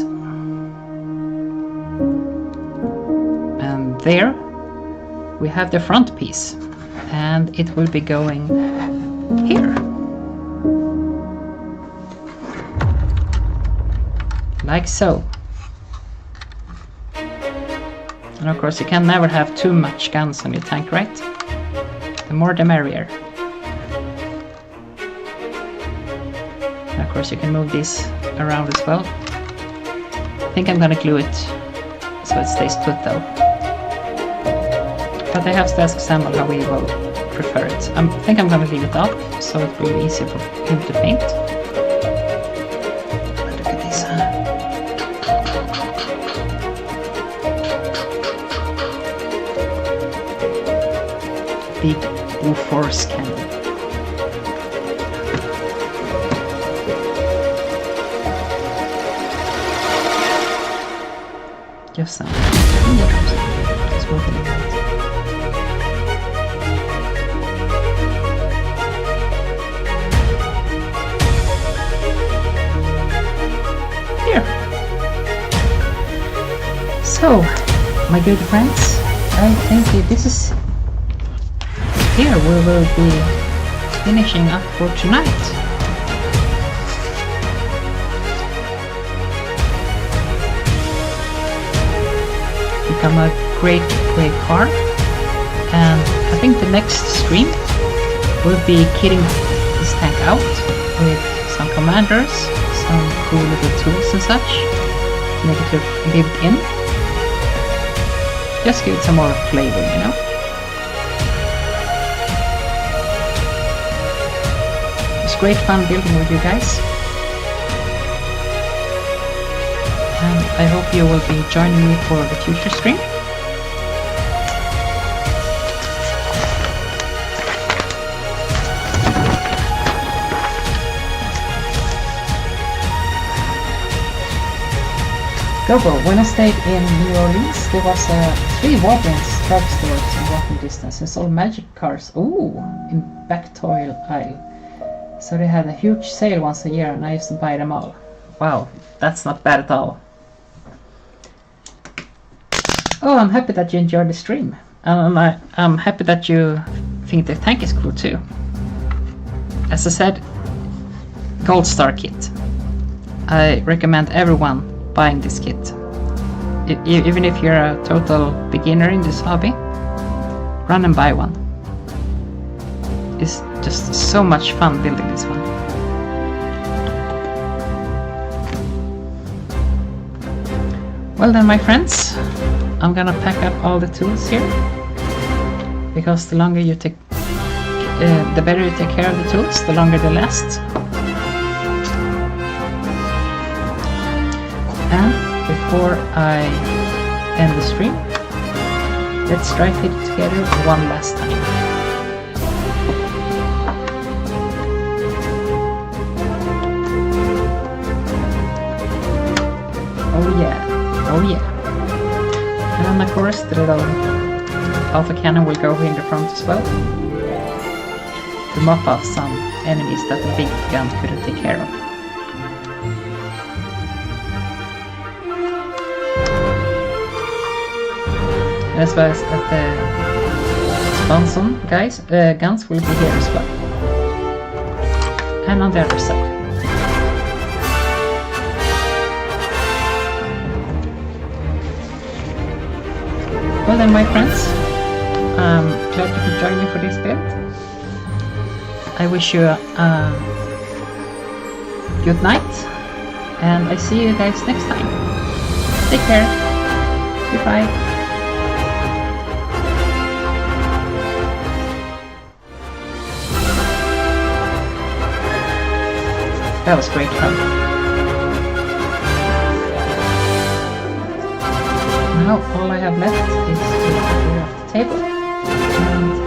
And there we have the front piece. And it will be going here. Like so. And of course you can never have too much guns on your tank, right? The more the merrier. And of course you can move this around as well. I think I'm gonna glue it so it stays put though. But I have to ask Samuel how we will prefer it. I think I'm gonna leave it up so it will be easier for him to paint. Look at this. Big blue force cannon. Just some. Just moving it out. Here. So, my good friends, I think this is here we will be finishing up for tonight. Become a great car, and I think the next stream will be kitting this tank out with some commanders, some cool little tools and such to make it look lived in. Just give it some more flavor, you know. Great fun building with you guys, and I hope you will be joining me for the future stream. Gogo, when I stayed in New Orleans, there was 3 Walgreens drugstores in walking distance and sold magic cars. Ooh, in back toy aisle. So they had a huge sale once a year and I used to buy them all. Wow, that's not bad at all. Oh, I'm happy that you enjoyed the stream. I'm happy that you think the tank is cool too. As I said, Gold Star kit. I recommend everyone buying this kit. Even if you're a total beginner in this hobby, run and buy one. It's just so much fun building this one. Well then, my friends, I'm gonna pack up all the tools here, because the longer you take, the better you take care of the tools, the longer they last. And before I end the stream, let's try to fit it together one last time. Oh yeah, oh yeah. And of course the little autocannon will go in the front as well, to mop off some enemies that the big gun couldn't take care of. As well as that the Sponson guns will be here as well. And on the other side. Well then, my friends, I'm glad you could join me for this build. I wish you a good night, and I see you guys next time. Take care. Goodbye. That was great fun. Now all I have left is to clear off the table and